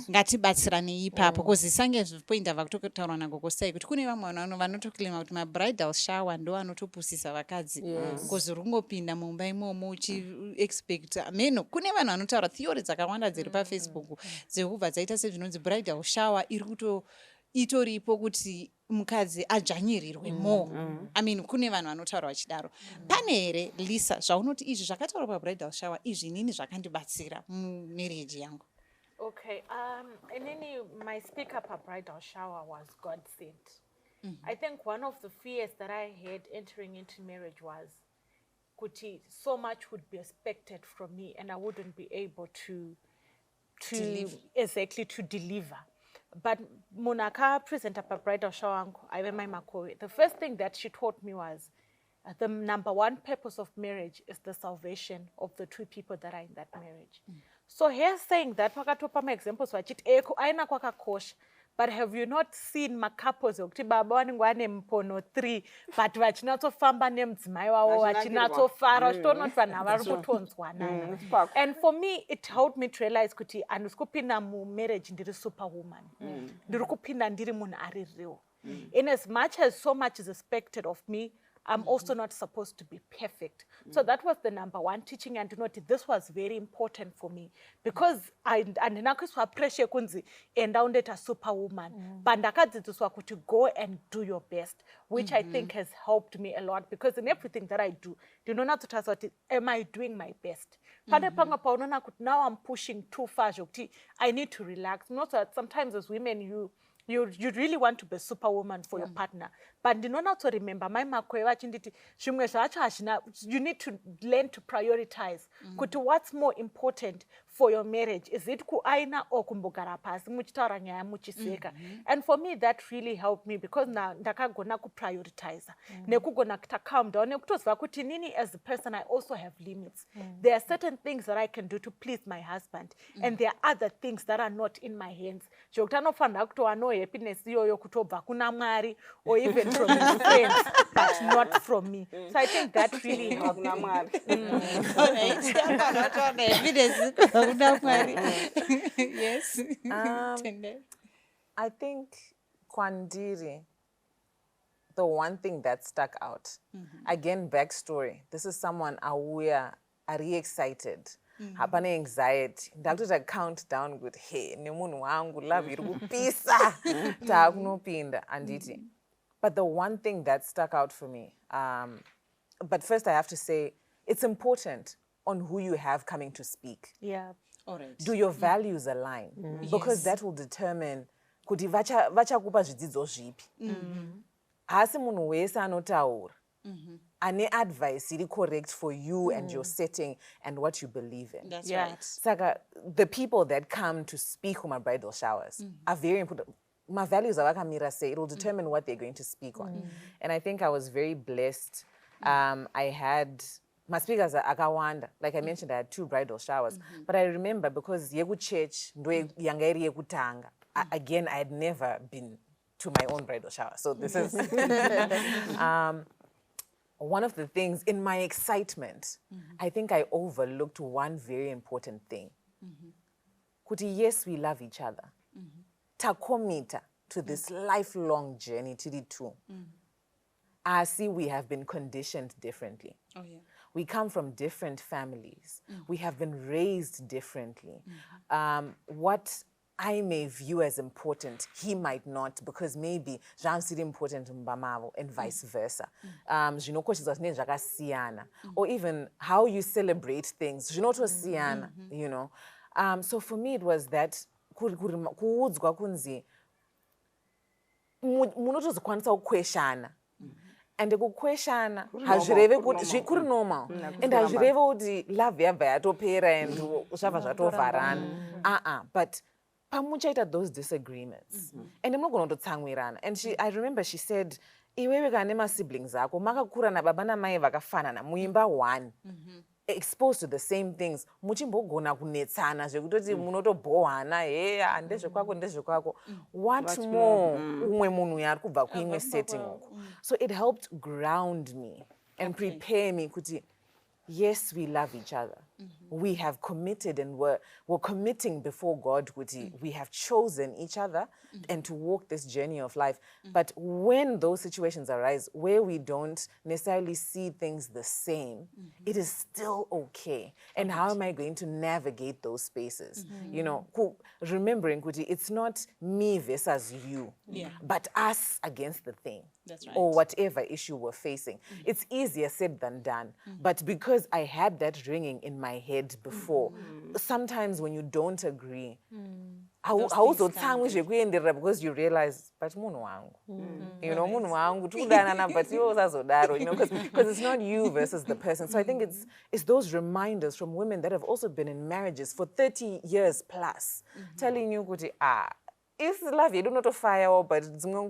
[SPEAKER 2] Ngatibatsirane ipapo because isange zvipoinda vakutotaura nagogo sai kuti kune vamwe vanhu vanotoclaima kuti mabridal shower ndo vanotopusisa vakadzi because rungopinda mumba imomo uchiexpect meno. Kune vanhu vanotaura theory dzakawanda dziri pafacebook dzekubva dzaita sezvinonzi bridal shower iri itoripo kuti mukadzi adzvanyirirwe more. I mean, kune vanhu vanotaura vachidaro. Pane here Lisa zvaunoti izvi zvakataurwa pabridal shower izvi nini zvakandibatsira mumarriage yangu?
[SPEAKER 3] Okay, inini my speaker per bridal shower was God sent. I think one of the fears that I had entering into marriage was kuti so much would be expected from me and I wouldn't be able to deliver. But Munaka presenter per bridal shower, the first thing that she taught me was the number one purpose of marriage is the salvation of the two people that are in that marriage. So here saying that, pakatopa my examples wachit eko aina kwakakosha. But have you not seen couples okuti baba vanenge mpono 3 but vachinatofamba nemudzimai wavo vachinatofara vachitonoti vanhu havari kutonzwanana. And for me it helped me to realize kuti handisi kupinda mumarriage ndiri superwoman. Ndiri kupinda ndiri munhu ari real. In as much as so much is expected of me, I'm also not supposed to be perfect. So that was the number one teaching, and this was very important for me because andinakuiswa pressure kunzi enda undeta superwoman, but ndakadzidziswa kuti go and do your best, which I think has helped me a lot, because in everything that I do, ndinona kutarisa kuti am I doing my best? Pane pamwe paunoona kuti now I'm pushing too far zvokuti I need to relax. Not that sometimes as women you really want to be superwoman for your partner, but ndinona to remember my makwe vachinditi zvimwe zvacho hazvina, you need to learn to prioritize kuti what's more important for your marriage. Is it kuaina or kumbogara pasi muchitaura nyaya muchiseka? And for me that really helped me, because ndakagona kuprioritize nekugona kuta calm down nekutoziva kuti nini as a person I also have limits. There are certain things that I can do to please my husband, and there are other things that are not in my hands. Zvokuti anofanira kutowa no happiness iyoyo kutobva kuna Mwari or even from his friends, but not from me. So I think that really helped me.
[SPEAKER 2] Yes.
[SPEAKER 6] I think Kwandiri, the one thing that stuck out, again, backstory. This is someone aware, are excited. Hapana anxiety. Ndakutoita countdown good hey nemunhu wangu love iri kupisa taakunopinda anditi. But the one thing that stuck out for me, but first I have to say it's important on who you have coming to speak.
[SPEAKER 3] Yeah.
[SPEAKER 2] All right.
[SPEAKER 6] Do your values align? Because that will determine kuti vachakupa zvidzidzo zvipi. Haasi munhu wese anotaura ane advice iri correct for you and your setting and what you believe in.
[SPEAKER 2] That's right.
[SPEAKER 6] Saka, the people that come to speak on my bridal showers are very important. My values are like say, it will determine what they're going to speak on. And I think I was very blessed. I had my speakers are akawanda. Like I mentioned, I had 2 bridal showers. But I remember because yeku church ndo yangairi yekutanga. Again, I had never been to my own bridal shower. So this is one of the things in my excitement. I think I overlooked one very important thing. Kuti yes, we love each other. Takomita to this lifelong journey to the two. I see we have been conditioned differently.
[SPEAKER 2] Oh, yeah.
[SPEAKER 6] We come from different families. We have been raised differently. What I may view as important, he might not, because maybe Jean important in Bamavo and vice versa. Or even how you celebrate things. You know. So for me it was that kuudzwa kunzi munotozikwanisa kukweshana. And kukweshana hazvireve kuti kuri normal. And hazvireve kuti love yabva yatopera and zvabva zvatovharana. But pamuchaita those disagreements. And munogona kutotsamwirana. And I remember she said, iwewe kana nema-siblings ako makakura nababa namai vakafanana muimba 1. Exposed to the same things. Muchimbogona kunetsana zvekutoti munotobhohana ndezvekwako. What more umwe munhu yari kubva kuimwe setting uko. So it helped ground me and prepare me kuti yes, we love each other. We have committed and we're committing before God. We have chosen each other and to walk this journey of life. But when those situations arise where we don't necessarily see things the same, it is still okay. And how am I going to navigate those spaces? You know, remembering it's not me versus you, but us against the thing.
[SPEAKER 2] That's right.
[SPEAKER 6] Or whatever issue we're facing. It's easier said than done. But because I had that ringing in my head before, sometimes when you don't agree, because you realize, but munhu wangu. You know, munhu wangu, but you also, you know, because it's not you versus the person. So I think it's those reminders from women that have also been in marriages for 30 years plus, telling you, if love you do not fire, but you know,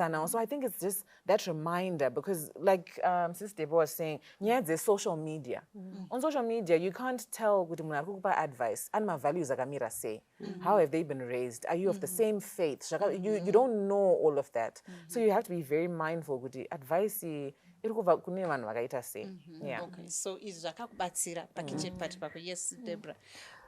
[SPEAKER 6] now. So I think it's just that reminder, because like Sis Deborah was saying, there's social media. On social media, you can't tell with advice and my values akamira say. How have they been raised? Are you of the same faith? You don't know all of that. So you have to be very mindful with the advice.
[SPEAKER 2] Okay, so is zvakakubatsira pakitchen party pako. Yes, Deborah.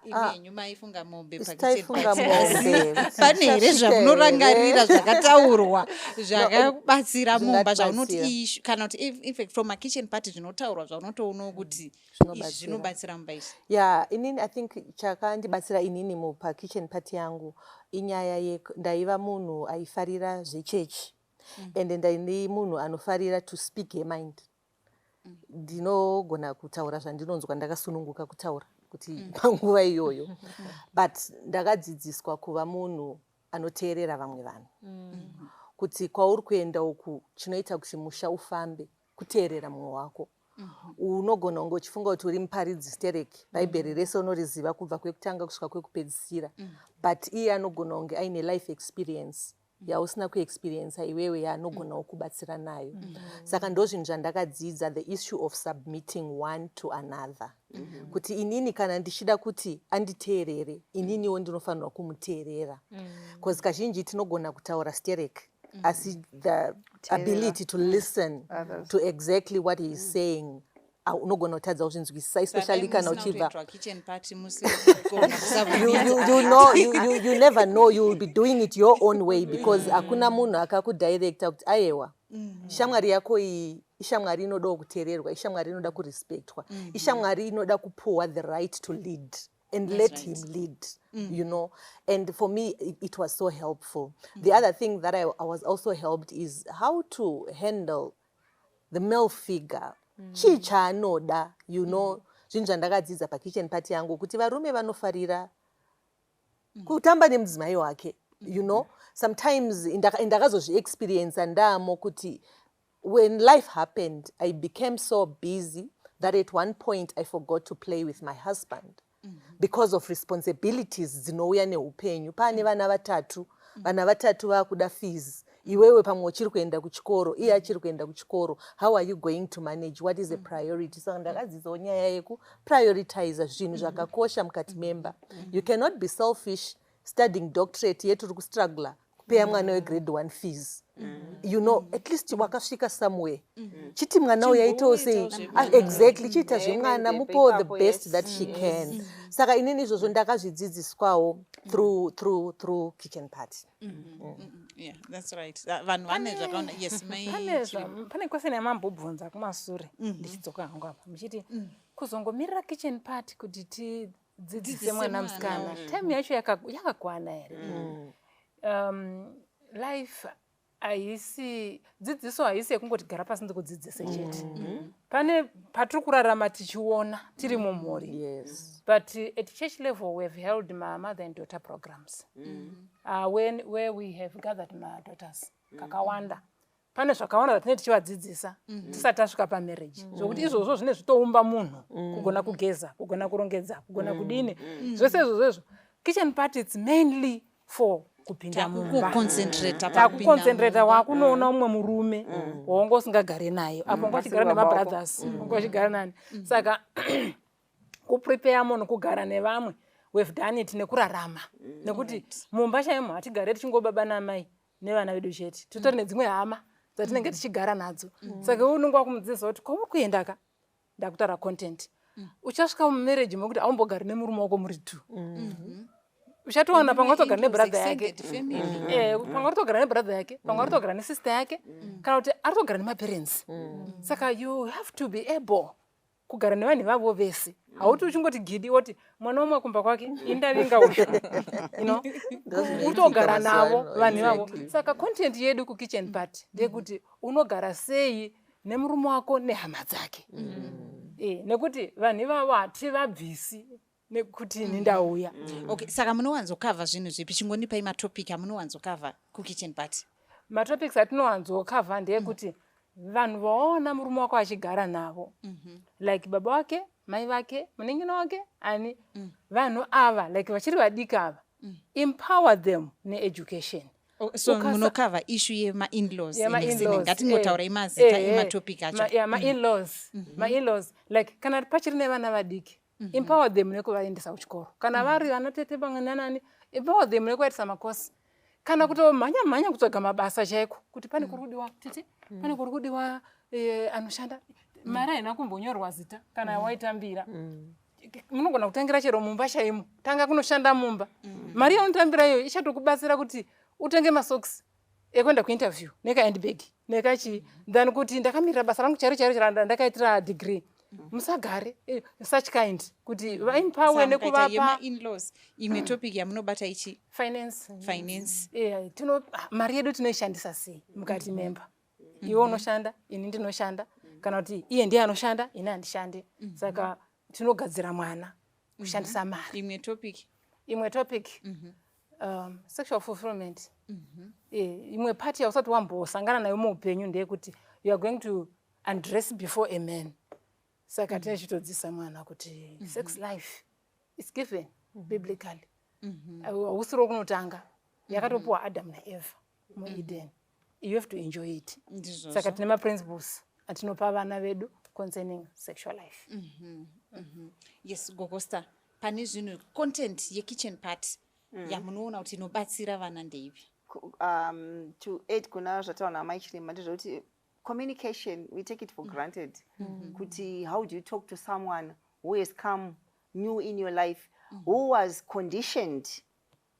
[SPEAKER 2] Imenyu maifunga mombe
[SPEAKER 4] Taifunga mombe.
[SPEAKER 2] pane here zvamunorangarira zvakataurwa zvakabatsira mumba zvaunoti kana kuti infact from MaKitchen party zvinotaurwa zvaunotoona kuti zvinobatsira mumba izvi?
[SPEAKER 4] Yeah, inini I think chakandibatsira inini muPaKitchen party yangu inyaya ndaiva munhu aifarira zvechechi and ndaini munhu anofarira to speak her mind. Ndinogona kutaura zvandinonzwa ndakasununguka kutaura kuti panguva iyoyo, but ndakadzidziswa kuva munhu anoteerera vamwe vanhu, kuti kwauri kuenda uku chinoita kuti musha ufambe kuteerera mumwe wako. Unogona kunge uchifunga kuti uri muparidzi stereki, bhaibheri rese unoriziva kubva kwekutanga kusvika kwekupedzisira, but iye anogona kunge aine life experience yausina kuexperience iwewe yaanogonawo kubatsira nayo. Saka ndo zvinhu zvandakadzidza, the issue of submitting one to another. Kuti inini kana ndichida kuti anditeerere, ininiwo ndinofanirwa kumuteerera. Because kazhinji tinogona kutaura stereki, asi the ability to listen to exactly what he is saying unogona kutadza kuzvinzwisisa, especially kana uchibva you never know, you will be doing it your own way, because hakuna munhu akakudirecta kuti aiwa shamwari yako iyi ishamwari inoda kuteererwa, ishamwari inoda kurespectwa, ishamwari inoda kupuwa the right to lead, and let him lead, you know. And for me it was so helpful. The other thing that I was also helped is how to handle the male figure. Chichanoda, you know, zvinhu zvandakadzidza paKitchen party yangu kuti varume vanofarira kutamba nemudzimai wake, you know. Sometimes ndakazozviexperience ndamo kuti when life happened I became so busy that at one point I forgot to play with my husband because of responsibilities dzinouya neupenyu. Pane vana vatatu vakuda fees, iwewe pamwe uchiri kuenda kuchikoro, iye achiri kuenda kuchikoro. How are you going to manage? What is a priority? Saka ndakadzidzawo nyaya yekuprioritize zvinhu zvakakosha mukati memba. You cannot be selfish studying doctorate yetu uri kustruggle kupeya mwana wegrade 1 fees. You know, at least wakasvika somewhere. Chiti mwana uyaitawo sei, exactly, chita zvemwana mupo the best that she can. Saka inini izvozvo ndakazvidzidziswawo through kitchen party.
[SPEAKER 2] Yeah, that's right. Vanhu vane zvakaona. Yes,
[SPEAKER 5] pane question yamambobvunza kumasure ndichidzoka hangu apa muchiti kuzongomirira kitchen party kuti tidzidzise mwana musikana, time yacho yakakwana here? Life dzidziso haisi yekungoti gara pasi ndikudzidzise chete. Pane patiri kurarama tichiona tiri mumhuri.
[SPEAKER 4] Yes.
[SPEAKER 5] But at church level we have held my mother and daughter programs where we have gathered my daughters kakawanda. Pane zvakawanda zvatinenge tichivadzidzisa tisati tasvika pamarriage, zvokuti izvozvo zvine zvitoumba munhu, kugona kugeza, kugona kurongedza, kugona kudini, zvese izvozvo. Kitchen party it's mainly for kupinda mumba, takuconcentrate wakunoona umwe murume waunga usingagare naye, apo unga uchigara nemabrothers, unga uchigara nani. Saka kuprepare munhu kugara nevamwe, we've done it nekurarama, nekuti mumba chaimo hatigare tichingobaba namai nevana vedu chete, titori nedzimwe hama dzatinenge tichigara nadzo. Saka unenge wakumudzidzisa kuti kwauri kuenda ka ndakutaura content, uchasvika mumarriage mekuti aumbogari nemurume wako muri 2. Uchatowana pamwe watogara nebrother yake, pamwe watogara nebrother yake, pamwe watogara nesister yake, kana kuti atogara nemaparents. Saka you have to be able kugara nevanhu vavo vese. Hauti uchingoti gidi woti mwana umwe kumba kwake indavinga usho, you know, utogara navo vanhu vavo. Saka content yedu kuKitchen party ndeyekuti unogara sei nemurume wako nehama dzake, nekuti vanhu ivavo hativabvisi nekuti nindauya.
[SPEAKER 2] Okay, saka munowanzokava zvinhu zvipi? Chingonipai matopic amunowanzokava kuKitchen party.
[SPEAKER 5] Matopics atinowanzokava ndeyekuti vanhu vaona murume wako achigara navo, like baba wake, mai vake, muningino wake, ani vanhu ava like vachiri vadika ava, empower them needucation.
[SPEAKER 2] So munokava issue yema-in-laws, ngatingotaura imazita ematopic acho.
[SPEAKER 5] Ma-in-laws, like kana pachiri nevana vadiki, empower them nekuvaendesa kuchikoro. Kana vari vanatete pamwe nanani, empower them nekuvaitisa makosi. Kana kutomhanya kutsvaga mabasa chaiko, kuti pane kurudiwa tete, pane kurudiwa anoshanda, mari haina kumbonyorwa zita kana waitambira. munogona kutangira chero mumba chaimo tanga kunoshanda mumba mari yaunotambira iyo ichatokubatsira kuti utenge masocks ekwenda kuinterview nekahandbag nekachi than kuti ndakamirira basa rangu chairo ndakaitira degree musagare such kind kuti vaempower nekuvapa
[SPEAKER 2] in-laws imwe topic yamunobata ichi finance
[SPEAKER 5] mari yedu tinoishandisa sei mukati memba iwe unoshanda ini ndinoshanda kana kuti iye ndiye anoshanda ini handishandi saka tinogadzira mwana kushandisa mari imwe topic sexual fulfillment imwe part yausati wambosangana nayo muupenyu ndeyekuti you are going to undress before a man saka tinechitodzidzisa mwana kuti sex life is given biblically hausiro kunotanga yakatopiwa Adam naEva muEden. You have to enjoy it. Saka tine maprinciples atinopa vana vedu concerning sexual life.
[SPEAKER 2] Yes, Gogosta, pane zvinhu content ye-kitchen part yamunoona kuti inobatsira vana ndeipi?
[SPEAKER 7] To aid kuna zvataura maIchirema ndezvekuti communication, we take it for granted. Kuti how do you talk to someone who has come new in your life, who was conditioned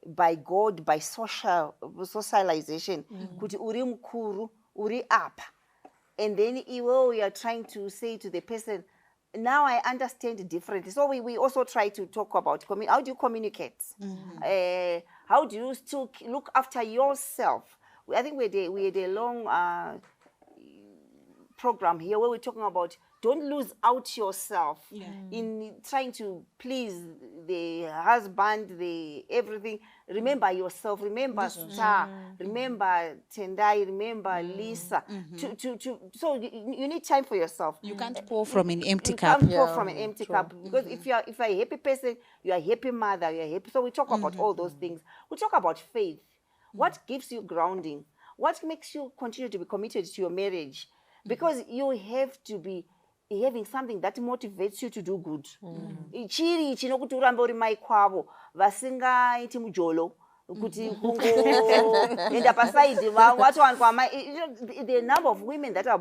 [SPEAKER 7] by God, by socialization, kuti uri mukuru, uri apa. And then we are trying to say to the person, now I understand differently. So we also try to talk about how do you communicate? How do you still look after yourself? I think we had a long program here where we're talking about don't lose out yourself in trying to please the husband, the everything. Remember yourself. Remember Star. Remember Tendai. Remember Lisa. So you need time for yourself.
[SPEAKER 2] You can't pour from an empty cup.
[SPEAKER 7] You can't pour from an empty cup because if you're a happy person, you're a happy mother. You're happy. So we talk about all those things. We talk about faith. What gives you grounding? What makes you continue to be committed to your marriage? Because you have to be having something that motivates you to do good. Chiri chinokuti urambe uri mai kwavo vasingaiti mujolo kuti kungoenda pasaidi watowanikwa mai. The number of women that are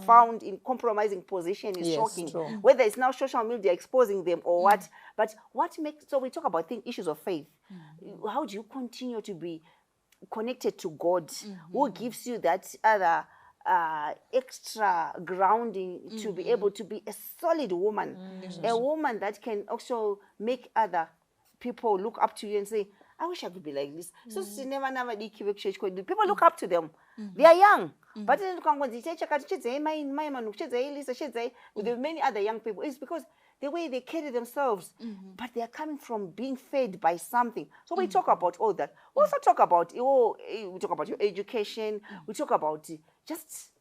[SPEAKER 7] found in compromising position is shocking. Whether it's now social media exposing them or what. But what makes, so we talk about issues of faith. How do you continue to be connected to God, who gives you that other extra grounding to be able to be a solid woman, a woman that can also make other people look up to you and say, I wish I could be like this. So people look up to them. They are young. But with many other young people, it's because the way they carry themselves, but they are coming from being fed by something. So we talk about all that. We also talk about we talk about your education. We talk about just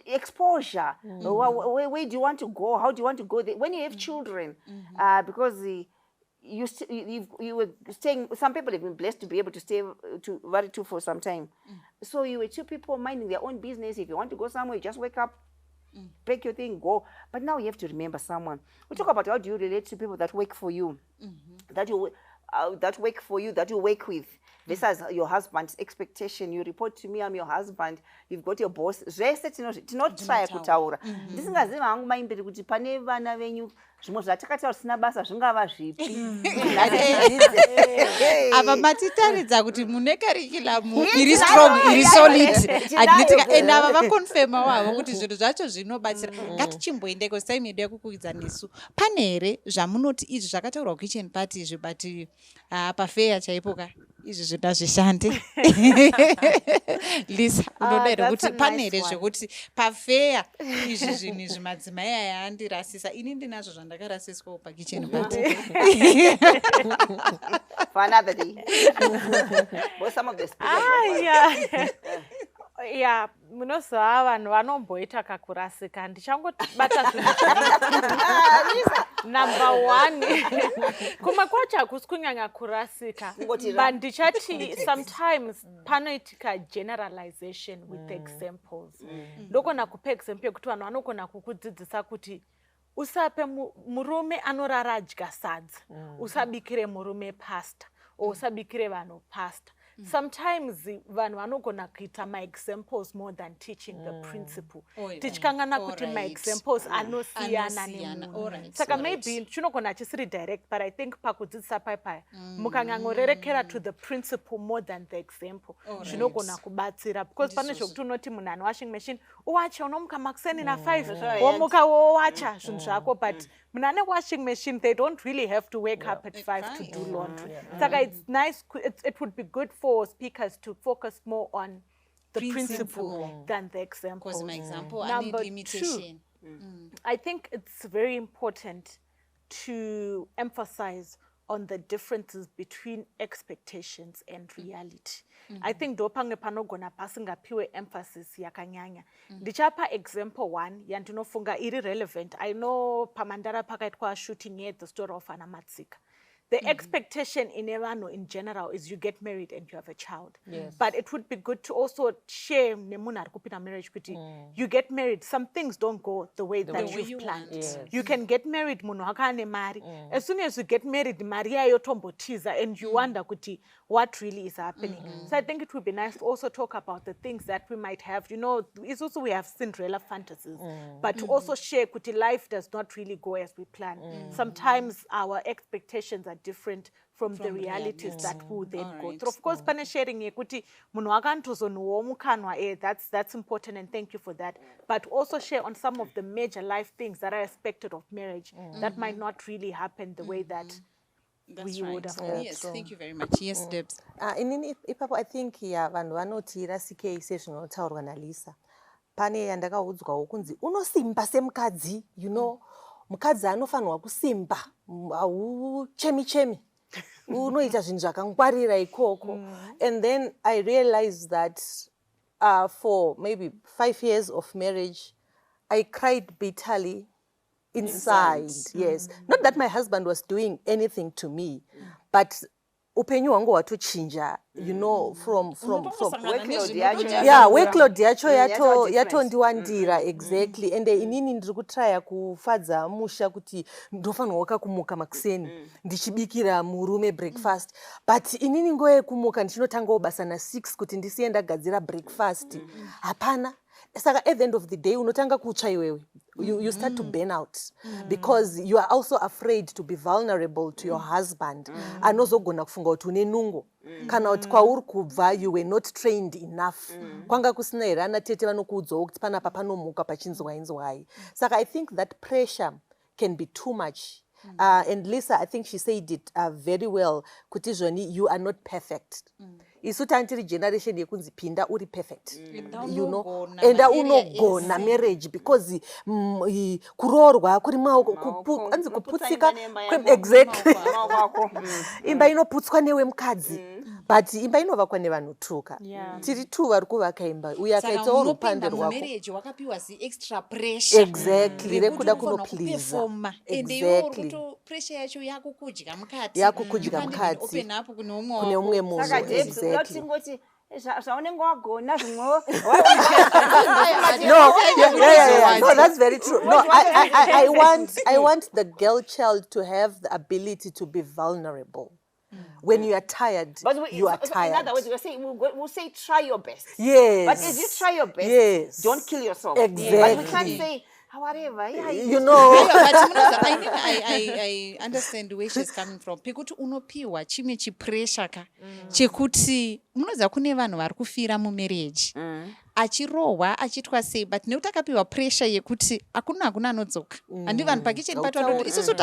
[SPEAKER 7] exposure. Where do you want to go? How do you want to go there? When you have children, because you were staying. Some people have been blessed to be able to stay to for some time. So you were two people minding their own business. If you want to go somewhere, you just wake up, break your thing, go. But now you have to remember someone. We talk about how do you relate to people that work for you, that work for you, that you work with. This is your husband's expectation. You report to me, I'm your husband. You've got your boss. Tinotry kutaura. Ndisingaziva hangu maimberi kuti pane vana venyu zvimwe zvatakataura zvisina basa zvingava zvipi.
[SPEAKER 2] Ava matitaridza kuti mune curriculum iri strong, iri solid. And ava vakonfirma wavo kuti zvinhu zvacho zvinobatsira. Ngatichimboendeko time yedu yekukwidza nesu. Pane here zvamunoti izvi zvakataurwa kitchen party izvi but pafeya chaipo ka izvi zvitazvishande. Lisa unoda here kuti pane here zvekuti pafeya izvi zvinhu izvi madzimai aya andirasisa. Ini ndinazvo zvandakarasiswa pakitchen party.
[SPEAKER 7] For another day. But some of the
[SPEAKER 3] yeah, munoziva vanhu vanomboita kakurasika. Ndichangobata zvinhu number one kumwe kwacho hakusi kunyanya kurasika, but ndichati sometimes panoitika generalization with examples. Ndokona kupa example yekuti vanhu vanokona kukudzidzisa kuti usape murume anorara adya sadza usabikire murume pasta, or usabikire vanhu pasta. sometimes vanhu vanogona kuita ma-examples more than teaching the principle.
[SPEAKER 2] Oh,
[SPEAKER 3] Tichikangana kuti
[SPEAKER 2] alright.
[SPEAKER 3] ma-examples anosiyana
[SPEAKER 2] Anosiyana,
[SPEAKER 3] nemunhu.
[SPEAKER 2] alright,
[SPEAKER 3] Saka
[SPEAKER 2] alright.
[SPEAKER 3] maybe chinogona chisiri direct, but I think pakudzidzisa paipai mukanyangorerekera to the principle more than the example zvinogona kubatsira, because pane zvokuti unoti munhu ane washing machine uwacha unomuka makuseni na5 womuka wowacha zvinhu zvako, but munhu ane washing machine they don't really have to wake up at 5 to do laundry. Saka it's nice, it would be good for speakers to focus more on the principle than the example.
[SPEAKER 2] Because my example,
[SPEAKER 3] Number
[SPEAKER 2] I need limitation.
[SPEAKER 3] I think it's very important to emphasize on the differences between expectations and reality. I think ndopange panogona pasingapiwe emphasis yakanyanya. Ndichapa example 1 yandinofunga iri relevant. I know pamandara pakaitwa shooting here, the story of Anna Matsika. The expectation in Evano in general is you get married and you have a child.
[SPEAKER 4] Yes.
[SPEAKER 3] But it would be good to also share nemuna kupita marriage kuti you get married, some things don't go the way that you've planned.
[SPEAKER 4] Yes.
[SPEAKER 3] You can get married munhu akane mari. As soon as you get married, Maria yotombotiza and you wonder kuti what really is happening. So I think it would be nice to also talk about the things that we might have. You know, it's also we have Cinderella fantasies, but to also share kuti life does not really go as we plan. Sometimes our expectations are different from the realities that we then go through. Of course, pane sharing yekuti munhu akantozonhuwo mukanwa, that's important and thank you for that. But also share on some of the major life things that are expected of marriage that might not really happen the way that
[SPEAKER 2] That's
[SPEAKER 3] we
[SPEAKER 2] right.
[SPEAKER 3] would have hoped.
[SPEAKER 2] Yes, thank you very much. Yes, Debs.
[SPEAKER 4] Inini ipapo I think vanhu vanoti rasike sezvinotaurwa naLisa. Pane yandakaudzwawo kunzi unosimba semukadzi, you know, mukadzi anofanirwa kusimba, hauchemi-chemi. Unoita zvinhu zvakangwarira ikoko. And then I realized that for maybe 5 years of marriage, I cried bitterly inside. Yes. Not that my husband was doing anything to me, but upenyu wangu watochinja, you know, from workload yacho yatondiwandira exactly. And inini ndiri kutraya kufadza musha kuti ndofanirwa kumuka makuseni ndichibikira murume breakfast, but inini nguva yekumuka ndichinotanga basa na6 kuti ndisiye ndagadzira breakfast. Hapana. Saka at the end of the day unotanga kutsva iwewe. You start to burn out because you are also afraid to be vulnerable to your husband. Anozogona kufunga kuti une nungo kana kuti kwauri kubva you were not trained enough. Kwanga kusina here ana tete vanokuudzawo kuti panapa panomuka pachinzwai. Saka I think that pressure can be too much. And Lisa, I think she said it very well. Kuti zvoni, you are not perfect. Isu tantiri generation yekunzi pinda uri perfect. You know, enda unogona marriage because kuroorwa kuri maoko anzi kuputsika exactly. Imba inoputswa newe mukadzi. But imba inovakwa nevanhu tuka. Tiri tu vari kuvaka imba. Uye akaitawo rupande rwako.
[SPEAKER 2] Marriage wakapiwa extra pressure.
[SPEAKER 4] Exactly. Rekuda kuno please.
[SPEAKER 2] Exactly. Pressure yacho yakukudya mukati.
[SPEAKER 4] Yakukudya mukati.
[SPEAKER 2] Open up kune
[SPEAKER 4] umwe munhu. Exactly.
[SPEAKER 7] Zvaunenge wagona zvimwewo.
[SPEAKER 4] No, that's very true. No, I want the girl child to have the ability to be vulnerable. When you are tired, you are tired.
[SPEAKER 7] In other words, we'll say try your best.
[SPEAKER 4] Yes.
[SPEAKER 7] But as you try your best, don't kill yourself.
[SPEAKER 4] Exactly.
[SPEAKER 7] But we can't say, whatever.
[SPEAKER 4] You know.
[SPEAKER 2] I understand where she's coming from. Pekuti unopiwa chimwe chipressure ka chekuti munoza kune vanhu vari kufira mumarriage. Achirohwa achitwa sei, but nekuti akapiwa pressure yekuti hakuna anodzoka. Handi vanhu pakicheni pato vanoti isusu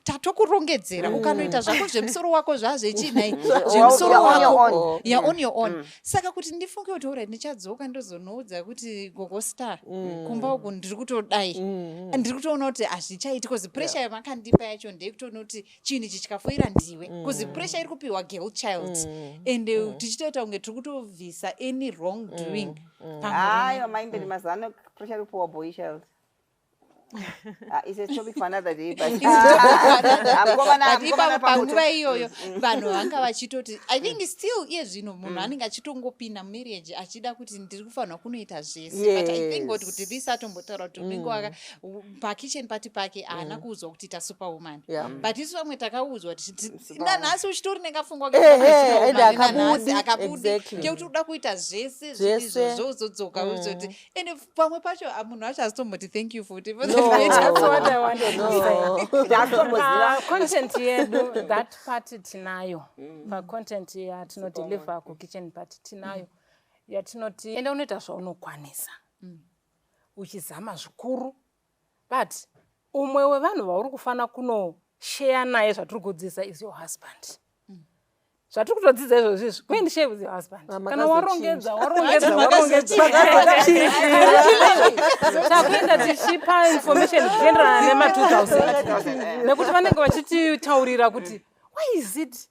[SPEAKER 2] tatokurongedzera ukanoita zvako zvemusoro wako zvazvechinai zvemusoro wako on your own. Saka kuti ndifunge kuti alright ndichadzoka ndozonoudza kuti gogo star kumba uku ndiri kutodai ndiri kutoona kuti hazvichaiti because pressure yamakandipa yacho ndeyekutoona kuti chinhu ichi chikafoira ndiwe because pressure iri kupiwa girl child and tichitoita kunge tiri kutovhisa any wrong doing.
[SPEAKER 7] Hayi maimberi mazano pressure kupiwa boy child. It's a topic for another day, but
[SPEAKER 2] panguva iyoyo vanhu vanga vachitoti I think still iye zvino munhu anenge achitongopinda marriage achida kuti ndiri kufanirwa kunoita zvese, but I think kuti Lisa atombotaura kuti unenge pakitchen party pake haana kuudzwa kuti ita superwoman, but isu vamwe takaudzwa kuti nanhasi uchitori nekafungwa akabudi kekuti uda kuita zvese zvozodzoka uzoti ende pamwe pacho munhu acho azitomboti thank you for it.
[SPEAKER 5] That's what I wanted to say. Content yedu, that part tinayo. Content yatinodeliver ku-kitchen party tinayo. Yatinoti enda unoita zvaunokwanisa. Uchizama zvikuru. But umwe wevanhu vauri kufana kunoshare naye zvatiri kudzidzisa is your husband. Zvatiri kutodzidza izvozvo kuendi share with your husband. Kana warongedza takuenda tichipa information zvichienderana nema-2000 nekuti vanenge vachititaurira kuti why is it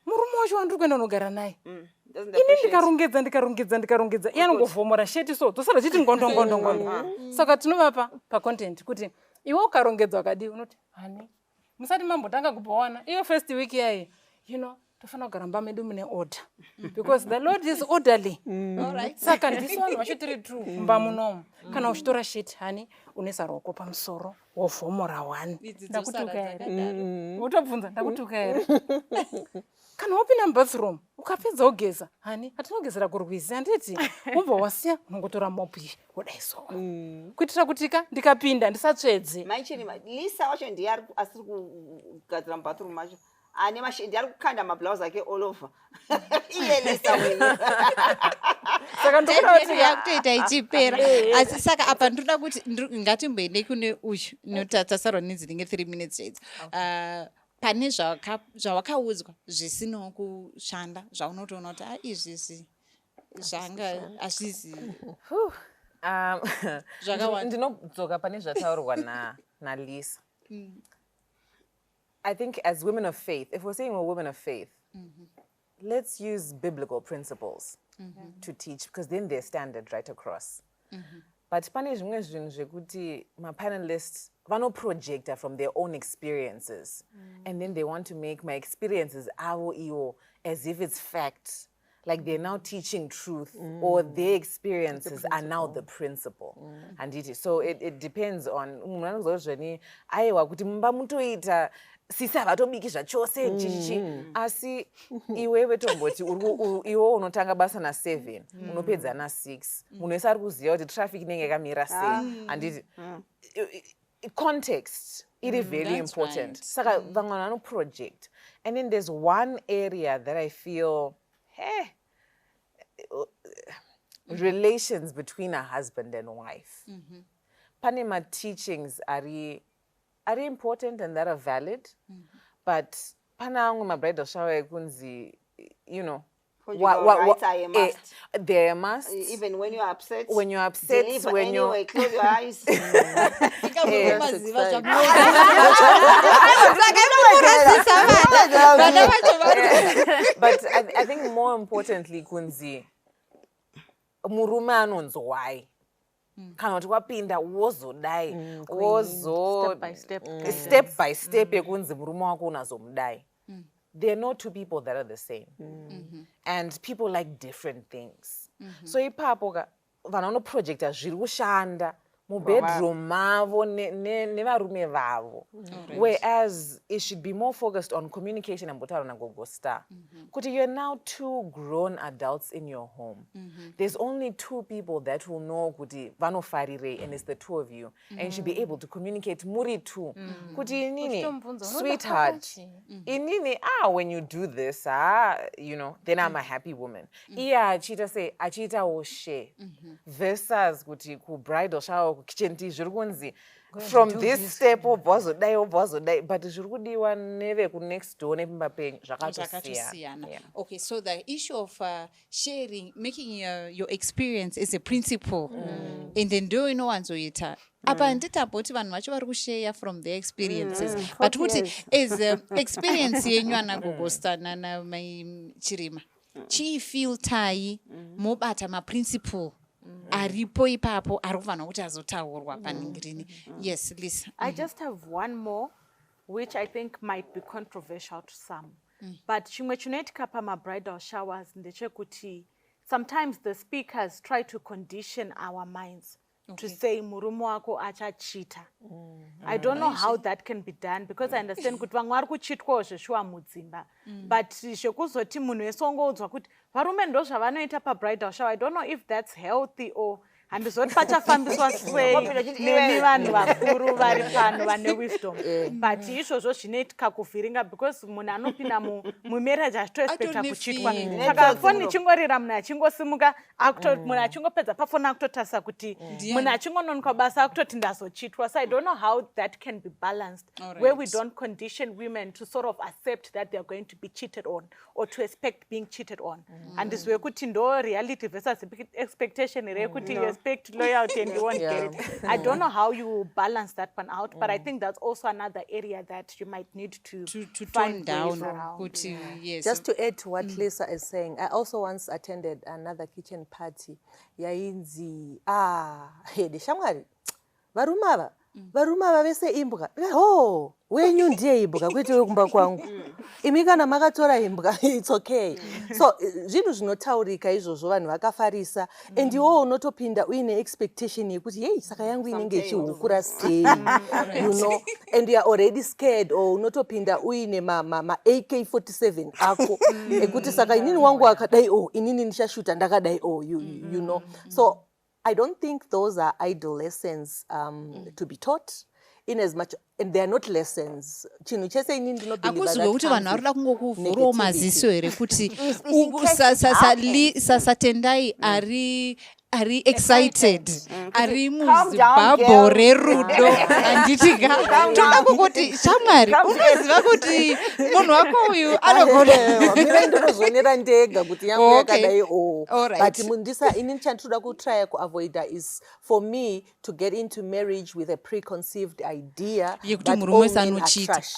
[SPEAKER 5] murume wacho wandiri kuenda unogara naye ini ndikarongedza iye anongovhomora sheti so tosara chiti ngondo. Saka tinovapa pacontent kuti iwe ukarongedza wakadi unoti hani musati mambotanga kubowana iyo first week yaye tofana kugara mumba medu mune order because the Lord is orderly. Alright. Saka ndisi vanhu vachitiri true mumba munomu kana uchitora sheti hani unoisa ruoko pamusoro wovhomora 1 ndakutuka here wotobvunza ndakutuka here kana wapinda mubathroom ukapedza ugeza hani hatinogezera kurwizi handiti wobva wasiya unongotora mopi wodaiso kuitira kutika ndikapinda ndisatsvedze
[SPEAKER 7] maichini Lisa wacho ndiye asiri kugadzira mubathroom macho ane mashendi ari kukanda mablouse ake all over iye Lisa wena
[SPEAKER 2] saka ndokuda kuti yakutoita ichipera asi saka apa ndoda kuti ngatimboende kune uyu notatasarwa nedzinenge 3 minutes chaidzo pane zvawakaudzwa zvisinawo kushanda zvaunotoona kuti izvizvi zvanga hazvizi
[SPEAKER 6] ndinodzoka pane zvataurwa naLisa. I think as women of faith, if we're saying we're women of faith, let's use biblical principles to teach, because then they're standard right across. But pane zvimwe zvinhu zvekuti ma-panelists vanoprojecta from their own experiences, and then they want to make my experiences avo iwo as if it's fact, like they're now teaching truth, or their experiences are now the principle. And it is so it depends on aiwa kuti mumba mutoita sisi havatobiki zvachose chichichi asi iwewe tomboti iwo unotanga basa na7 unopedza na6 munhu ari kuziva kuti traffic inenge yakamira sei handiti context it is very important. Saka vamwe vano project, and then there's one area that I feel relations between a husband and wife. Pane ma teachings are important and that are valid, but pana amwe ma bridal shower ekunzi,
[SPEAKER 7] rights are a must.
[SPEAKER 6] They're a must.
[SPEAKER 7] Even when you're upset.
[SPEAKER 6] When you're upset,
[SPEAKER 7] deliver
[SPEAKER 6] when
[SPEAKER 7] anyway,
[SPEAKER 6] you're
[SPEAKER 7] close your eyes.
[SPEAKER 6] But I think more importantly, Kunzi, murume anonzwai. Kana kuti wapinda wozodai step by step ekunzi murume wako unazomudai. There are no two people that are the same. And people like different things. So ipapo vanono projecta zviri kushanda mu bedroom mavo nevarume vavo. Whereas it should be more focused on communication and botaro na gogo star. Kuti you're now 2 grown adults in your home. There's only 2 people that will know kuti vanofarire, and it's the 2 of you. And you should be able to communicate muri 2. Kuti inini, sweetheart, inini, when you do this, then I'm a happy woman. Iya achita say, achita o share. Versus kuti ku bridal shower, kitchen tea, zvirukunzi, from this step obvazodai, but zvirikudiwa neve ku next door nepimba penyu zvakatosiyana.
[SPEAKER 2] Okay, so the issue of sharing, making your experience is a principle, and then do you know wanzoita apa handitamboti vanhu vacho vari kushare from their experiences, but kuti as experience yenyu anagogostana na chirima chii feel tai mobata ma principle aripo ipapo ari kufanira kuti azotaurwa paningirini. Yes, Lisa.
[SPEAKER 3] I just have one more, which I think might be controversial to some. But chimwe chinoitika pamabridal showers ndechekuti sometimes the speakers try to condition our minds to say murume wako achachita. I don't know how that can be done, because I understand kuti vamwe vari kuchitwawo zveshuwa mudzimba, but zvekuzoti munhu wese ongoudzwa kuti varume ndo zvavanoita pabridal shower, I don't know if that's healthy or handizoti pachafambiswa sei nemi vanhu vakuru vari pano vane wisdom, but izvozvo zvinoitika kuvhiringa, because munhu anopinda mumarriage achitoexpecta kuchitwa, saka foni ichingorira munhu achingosimuka munhu achingopedza pafoni akutotarisa kuti munhu achingononoka basa akutoti ndazochitwa. So I don't know how that can be balanced, where we don't condition women to sort of accept that they're going to be cheated on or to expect being cheated on. And this way kuti ndo reality versus expectation rekuti you expect loyalty and you won't get it. I don't know how you balance that one out, but I think that's also another area that you might need to
[SPEAKER 2] tone down. Yes.
[SPEAKER 4] Just to add to what Lisa is saying, I also once attended another kitchen party. Yainzi, hede shamwari, varuma vese imbwa. Oh, wenyu ndiye imbwa kwete wekumba kwangu. Imikana makatora imbwa, it's okay. So zvinhu zvinotaurika izvozvo vanhu vakafarisa, and iwo unotopinda uine expectation yekuti hey saka yangu inenge ichihukura sei, you know, and you are already scared, or unotopinda uine ma AK-47 ako ekuti saka inini wangu akadai inini ndichashuta ndakadai you know. So I don't think those are idle lessons to be taught, in as much, and they are not lessons. Chinhu chese inini ndinobelieve that
[SPEAKER 2] akuziwe kuti vanhu vari kuda kungokuvhurawo maziso here kuti sasa Tendai ari excited, ari muzibhabho rerudo, anditi toda kungoti shamwari unoziva kuti munhu wako uyu anogona
[SPEAKER 4] mira ndinozvionera ndega kuti yangu yakadai but mundisa inini chandinoda kutrya kuavoida is for me to get into marriage with a preconceived idea that all men are trash.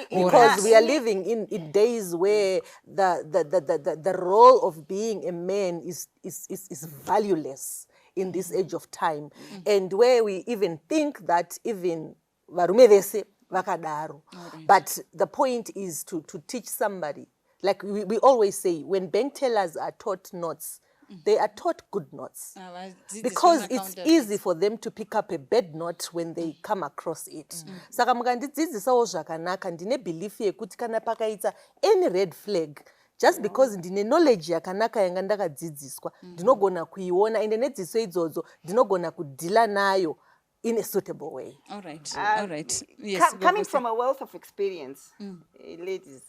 [SPEAKER 4] Because we are living in days where the role of being a man is valueless in this age of time, and where we even think that even varume vese vakadaro. But the point is to teach somebody, like we always say, when bank tellers are taught knots, they are taught good knots, because it's easy for them to pick up a bad knot when they come across it. Saka mukandidzidzisawo zvakanaka, ndine belief yekuti kana pakaita any red flag, just because ndine knowledge yakanaka yanga ndakadzidziswa, ndinogona kuiona, ende nedziso idzodzo ndinogona kudhila nayo in a suitable way.
[SPEAKER 2] All right. Yes.
[SPEAKER 7] Coming from a wealth of experience, ladies,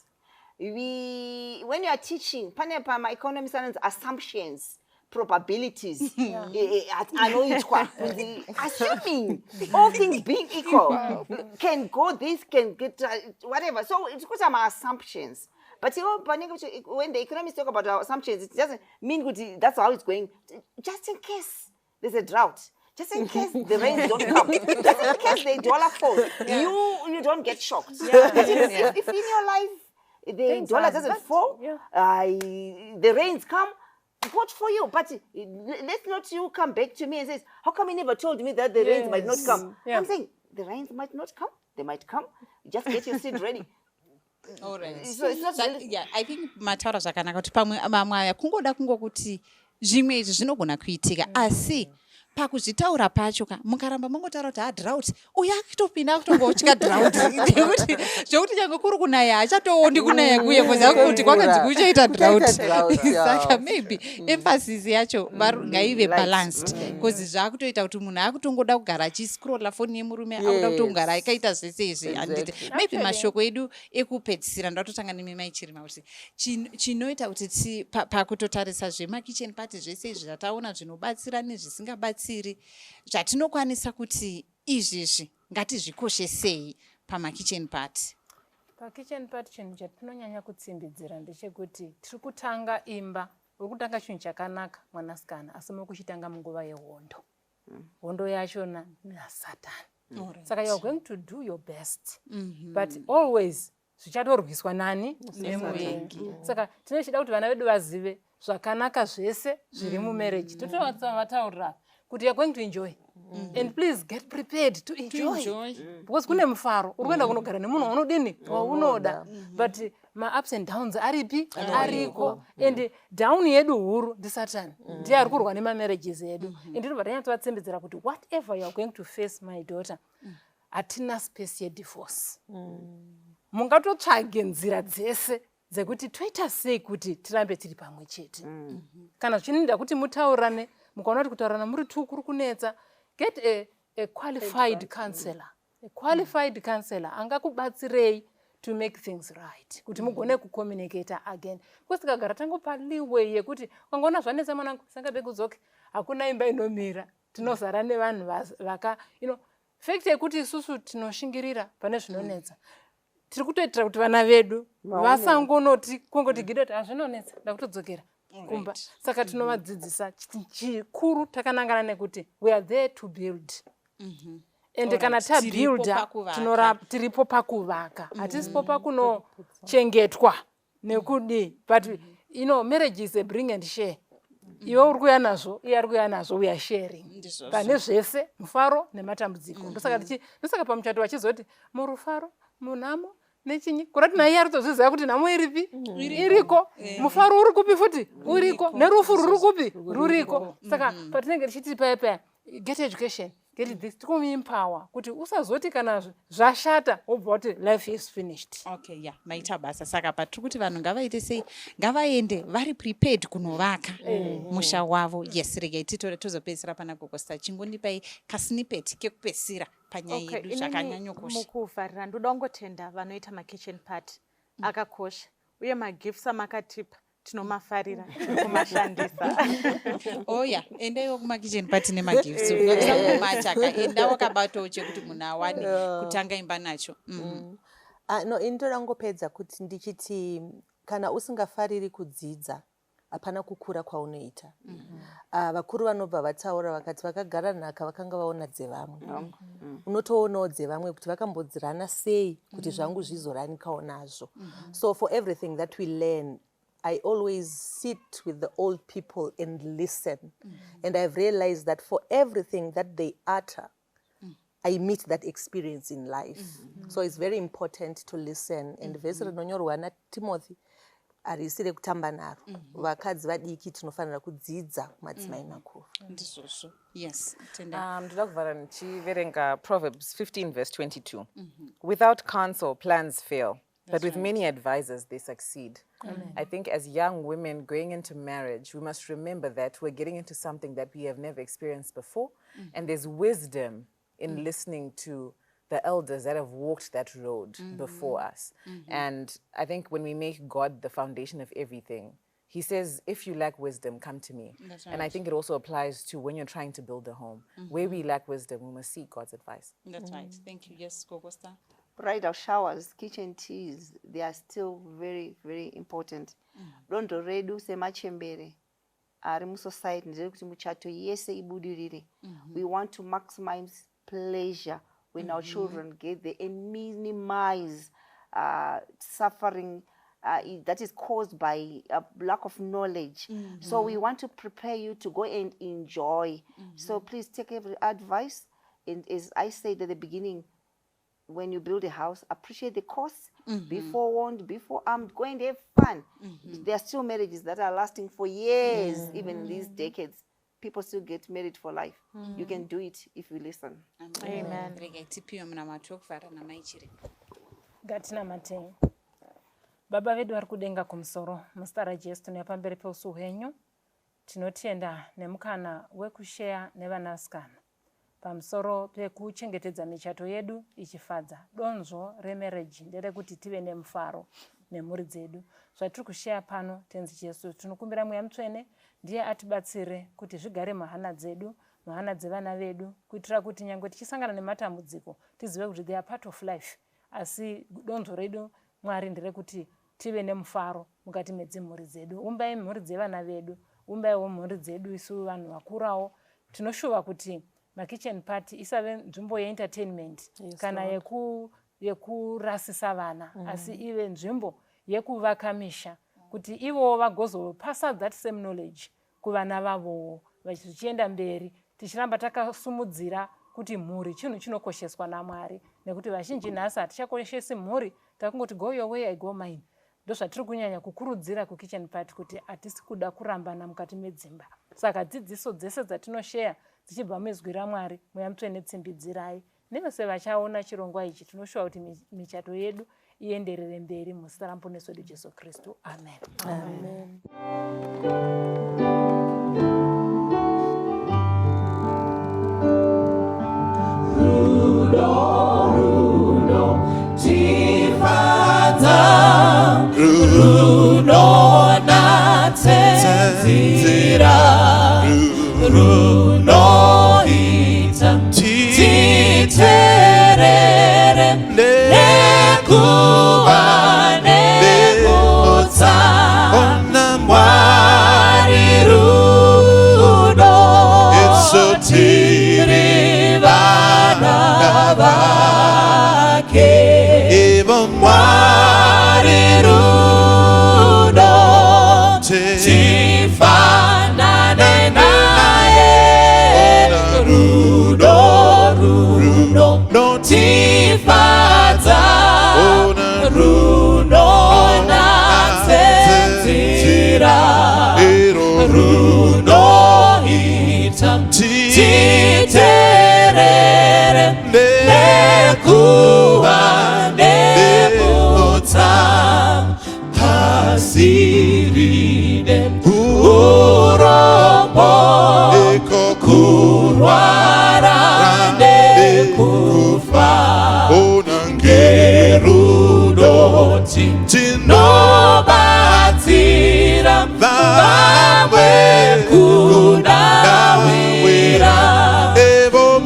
[SPEAKER 7] when you are teaching, my economy standards, assumptions, probabilities, assuming all things being equal, can go this, can get whatever. So it's because of our assumptions. But when the economists talk about assumptions, it doesn't mean that's how it's going. Just in case there's a drought, just in case the rains don't come, just in case the dollar falls, you don't get shocked. If in your life the dollar doesn't fall, the rains come, good for you. But let's not you come back to me and say, how come you never told me that the rains might not come? I'm saying the rains might not come. They might come. Just get your seed ready.
[SPEAKER 2] All right.
[SPEAKER 7] So it's not really...
[SPEAKER 2] Yeah, I think mataura zvakanaka kuti pamwe mamwe kungoda kungokuti zvimwe izvi zvinogona kuitika, asi pakuzvitaura pacho mukaramba mongotaura kuti drought uya akutopinda akutongotyika drought ngekuti zvokuti change kuri kunaya achatoondi kunaya kuye kuti kwakanzi kuchaita drought. Saka maybe emphasis yacho ngaive balanced, because zvakutoita kuti munhu akutongoda kugara achiscrolla foni yemurume akuda kutongara akaita zvese izvi, anditi maybe mashoko edu ekupedzisira ndatotanga nemi maichirima kuti chinoita kuti pakutotarisa zvemakitchen party zvese izvi zvataona zvinobatsira nezvisingabatsiri, zvatinokwanisa kuti izvizvi ngatizvikoshesei pamakitchen party.
[SPEAKER 5] Pakitchen party chinhu chatinonyanya kutsimbidzira ndechekuti tiri kutanga imba, uri kutanga chinhu chakanaka mwanasikana, asi mukuchitanga munguva yehondo. Hondo yachona naSatani. Saka you're going to do your best, but always zvichatorwiswa nani nemuvengi. Saka tinochida kuti vana vedu vazive zvakanaka zvese zviri mumarriage totovataurira kuti you're going to enjoy and please get prepared to enjoy because kune mufaro uri kuenda kunogara nemunhu waunodini waunoda but ma-ups and downs aripi ariko and down yedu huru ndisatani ndiye ari kurwa nemamarriages edu and ndinobva ndanyatsovatsembedzera kuti whatever you are going to face my daughter hatina space yedivorce mungatotsvage nzira dzese dzekuti toita sei kuti tirambe tiri pamwe chete kana zvichinoda kuti mutaurane mukaona kuti kutaurana muri tu kuri kunetsa get a qualified counselor angakubatsirei to make things right kuti mugone kucommunicate again because tikagara tangopa leeway yekuti ukangoona zvanetsa mwanangu sanga bekudzoke hakuna imba inomira tinozara nevanhu vaka fact yekuti isusu tinoshingirira pane zvinonetsa tiri kutoitira kuti vana vedu vasangonoti kungoti gidoti hazvinonetsa ndakutodzokera kumba saka tinovadzidzisa chikuru takanangana nekuti we are there to build ende kana tabuilda tiripo pakuvaka hatisipo pakunochengetwa nekudi but marriage is a bring and share iwe uri kuya nazvo iye ari kuya nazvo we are sharing pane zvese mufaro nematambudziko ndosaka pamuchato vachizoti murufaro munhamo nechinyi kurati naiye ari tozviziva kuti nhamo iripi iriko mufaro uri kupi futi uriko nerufu ruri kupi ruriko saka patinenge tichiti paya get education get this tikomuempower kuti usazoti kana zvashata wobva kuti life is finished.
[SPEAKER 2] Okay, yeah, maita basa saka patiri kuti vanhu ngavaite sei ngavaende vari prepared kunovaka musha wavo. Yes, regai titore tozopedzisira pana Gogosta chingondipai kasnippet kekupedzisira panyaya yedu zvakanyanyokosha.
[SPEAKER 3] Mukuvharira ndoda kungotenda vanoita makitchen party akakosha uye magifts amakatipa tinomafarira kumashandisa.
[SPEAKER 2] Oya endaiwo kumakitchen party nemagifts ukasamumachaka enda wakabatawo chekuti munhu awane kutanga imba nacho.
[SPEAKER 4] No, indorangopedza kuti ndichiti kana usingafariri kudzidza hapana kukura kwaunoita. Vakuru vanobva vataura vakati vakagara nhaka vakanga vaona dzevamwe. Unotoonawo dzevamwe kuti vakambodzirana sei kuti zvangu zvizoranikawo nazvo. So for everything that we learn, I always sit with the old people and listen. And I've realized that for everything that they utter, I meet that experience in life. So it's very important to listen. And vhesi rinonyorwa naTimothy harisire kutamba naro. Vakadzi vadiki tinofanira kudzidza madzimai makuru.
[SPEAKER 2] Ndizvozvo. Yes.
[SPEAKER 6] Ndoda kuvhara ndichiverenga Proverbs 15 verse 22. Without counsel plans fail. But with many advisors, they succeed. I think as young women going into marriage, we must remember that we're getting into something that we have never experienced before. And there's wisdom in listening to the elders that have walked that road before us. And I think when we make God the foundation of everything, he says, if you lack wisdom, come to me.
[SPEAKER 2] That's right.
[SPEAKER 6] And I think it also applies to when you're trying to build a home. Where we lack wisdom, we must seek God's advice.
[SPEAKER 2] That's right. Thank you. Yes, Gogosta.
[SPEAKER 7] Bridal showers, kitchen teas, they are still very, very important. Rondo redu semachembere. Ari musociety ndiri kuti muchato yese ibudirire. We want to maximize pleasure when our children get there and minimize suffering that is caused by a lack of knowledge. So we want to prepare you to go and enjoy. So please take every advice. And as I said at the beginning, when you build a house, appreciate the costs, be forewarned, be forearmed, go and have fun. There are still marriages that are lasting for years, even in these decades. People still get married for life. You can do it if you listen.
[SPEAKER 3] Amen.
[SPEAKER 5] Gatinamatei. Baba vedu vari kudenga kumusoro muzita raJesu tinoya pamberi peuso hwenyu tinotenda nemukana wekushare nevanasikana pamusoro pekuchengetedza michato yedu ichifadza. Donzvo remarriage nderekuti tive nemufaro nemhuri dzedu. Zvatiri kushare pano tenzi Jesu tinokumbira Mweya Mutsvene ndiye atibatsire kuti zvigare mahana dzedu, mahana dzevana vedu, kuitira kuti nyangwe tichisangana nematambudziko tizive kuti they are part of life. Asi donzvo redu Mwari nderekuti tive nemufaro mukati medzimhuri dzedu. Umbai mhuri dzevana vedu, umbaiwo mhuri dzedu isu vanhu vakurawo. Tinoshuva kuti MaKitchen party isave nzvimbo yeentertainment kana yekurasisa vana, asi ive nzvimbo yekuvaka misha kuti ivo vagozopasa that same knowledge kuvana vavo vachichienda mberi, tichiramba takasumudzira kuti mhuri chinhu chinokosheswa naMwari, nekuti vazhinji nhasi hatichakoshesi mhuri, takungoti go your way I go mine. Ndozvatiri kunyanya kukurudzira kuKitchen Party kuti hatisi kuda kurambana mukati medzimba. Saka dzidziso dzese dzatinosheya dzichibva muzwi raMwari, muyamutwe netsimbidzirai. Nevese vachaona chirongwa ichi tinoshuva kuti michato yedu ienderere mberi muzita raMuponesi wedu Jesu Kristu. Amen.
[SPEAKER 4] Amen.
[SPEAKER 1] Runoita titerere nekuva nekutsa Mwari rudo tiri vana vake Mwari rudo tifanane naye rudo tifadza rudo natsendzira runoita titerere nekuva nemutsa pasiride urombo kurwara nekufa ngerudo tinobatsira vamwe kudawira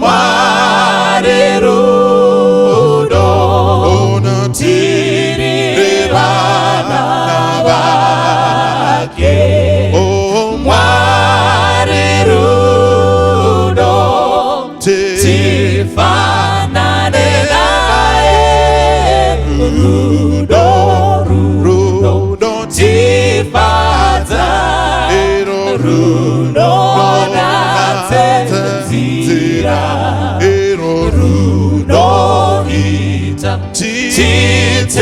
[SPEAKER 1] Mwari rudo tiri vana vake Mwari rudo tifanane naye rudo tifadza rudo natsendzira runoita titerere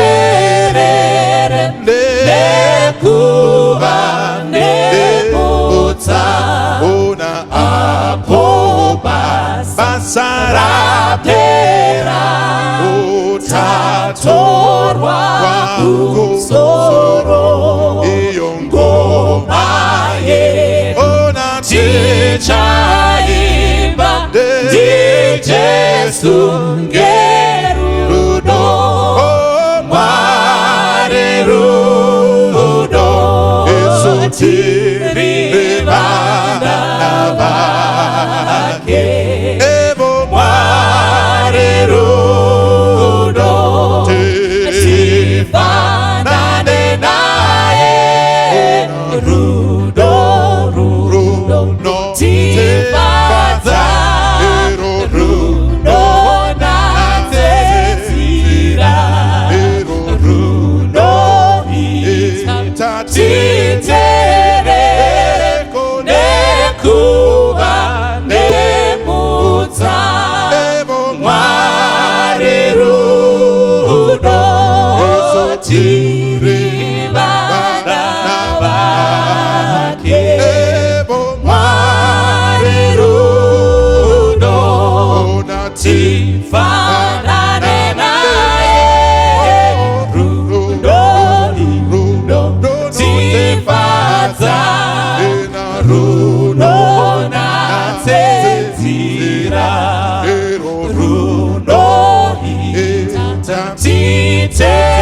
[SPEAKER 1] nekuva nemutsa apo basa rapera tatorwa kusoro ngoma yedu tichaimba ndiJesu ngerudo Mwari rudo tiri vana vake Mwari rudo tifanane naye rudo tifadza rudo natsendzira runoita titerere nekuva nemutsa Mwari rudo tiri vana vake Mwari rudo tifanane naye rudo tifadza rudo natsendzira runoita titerere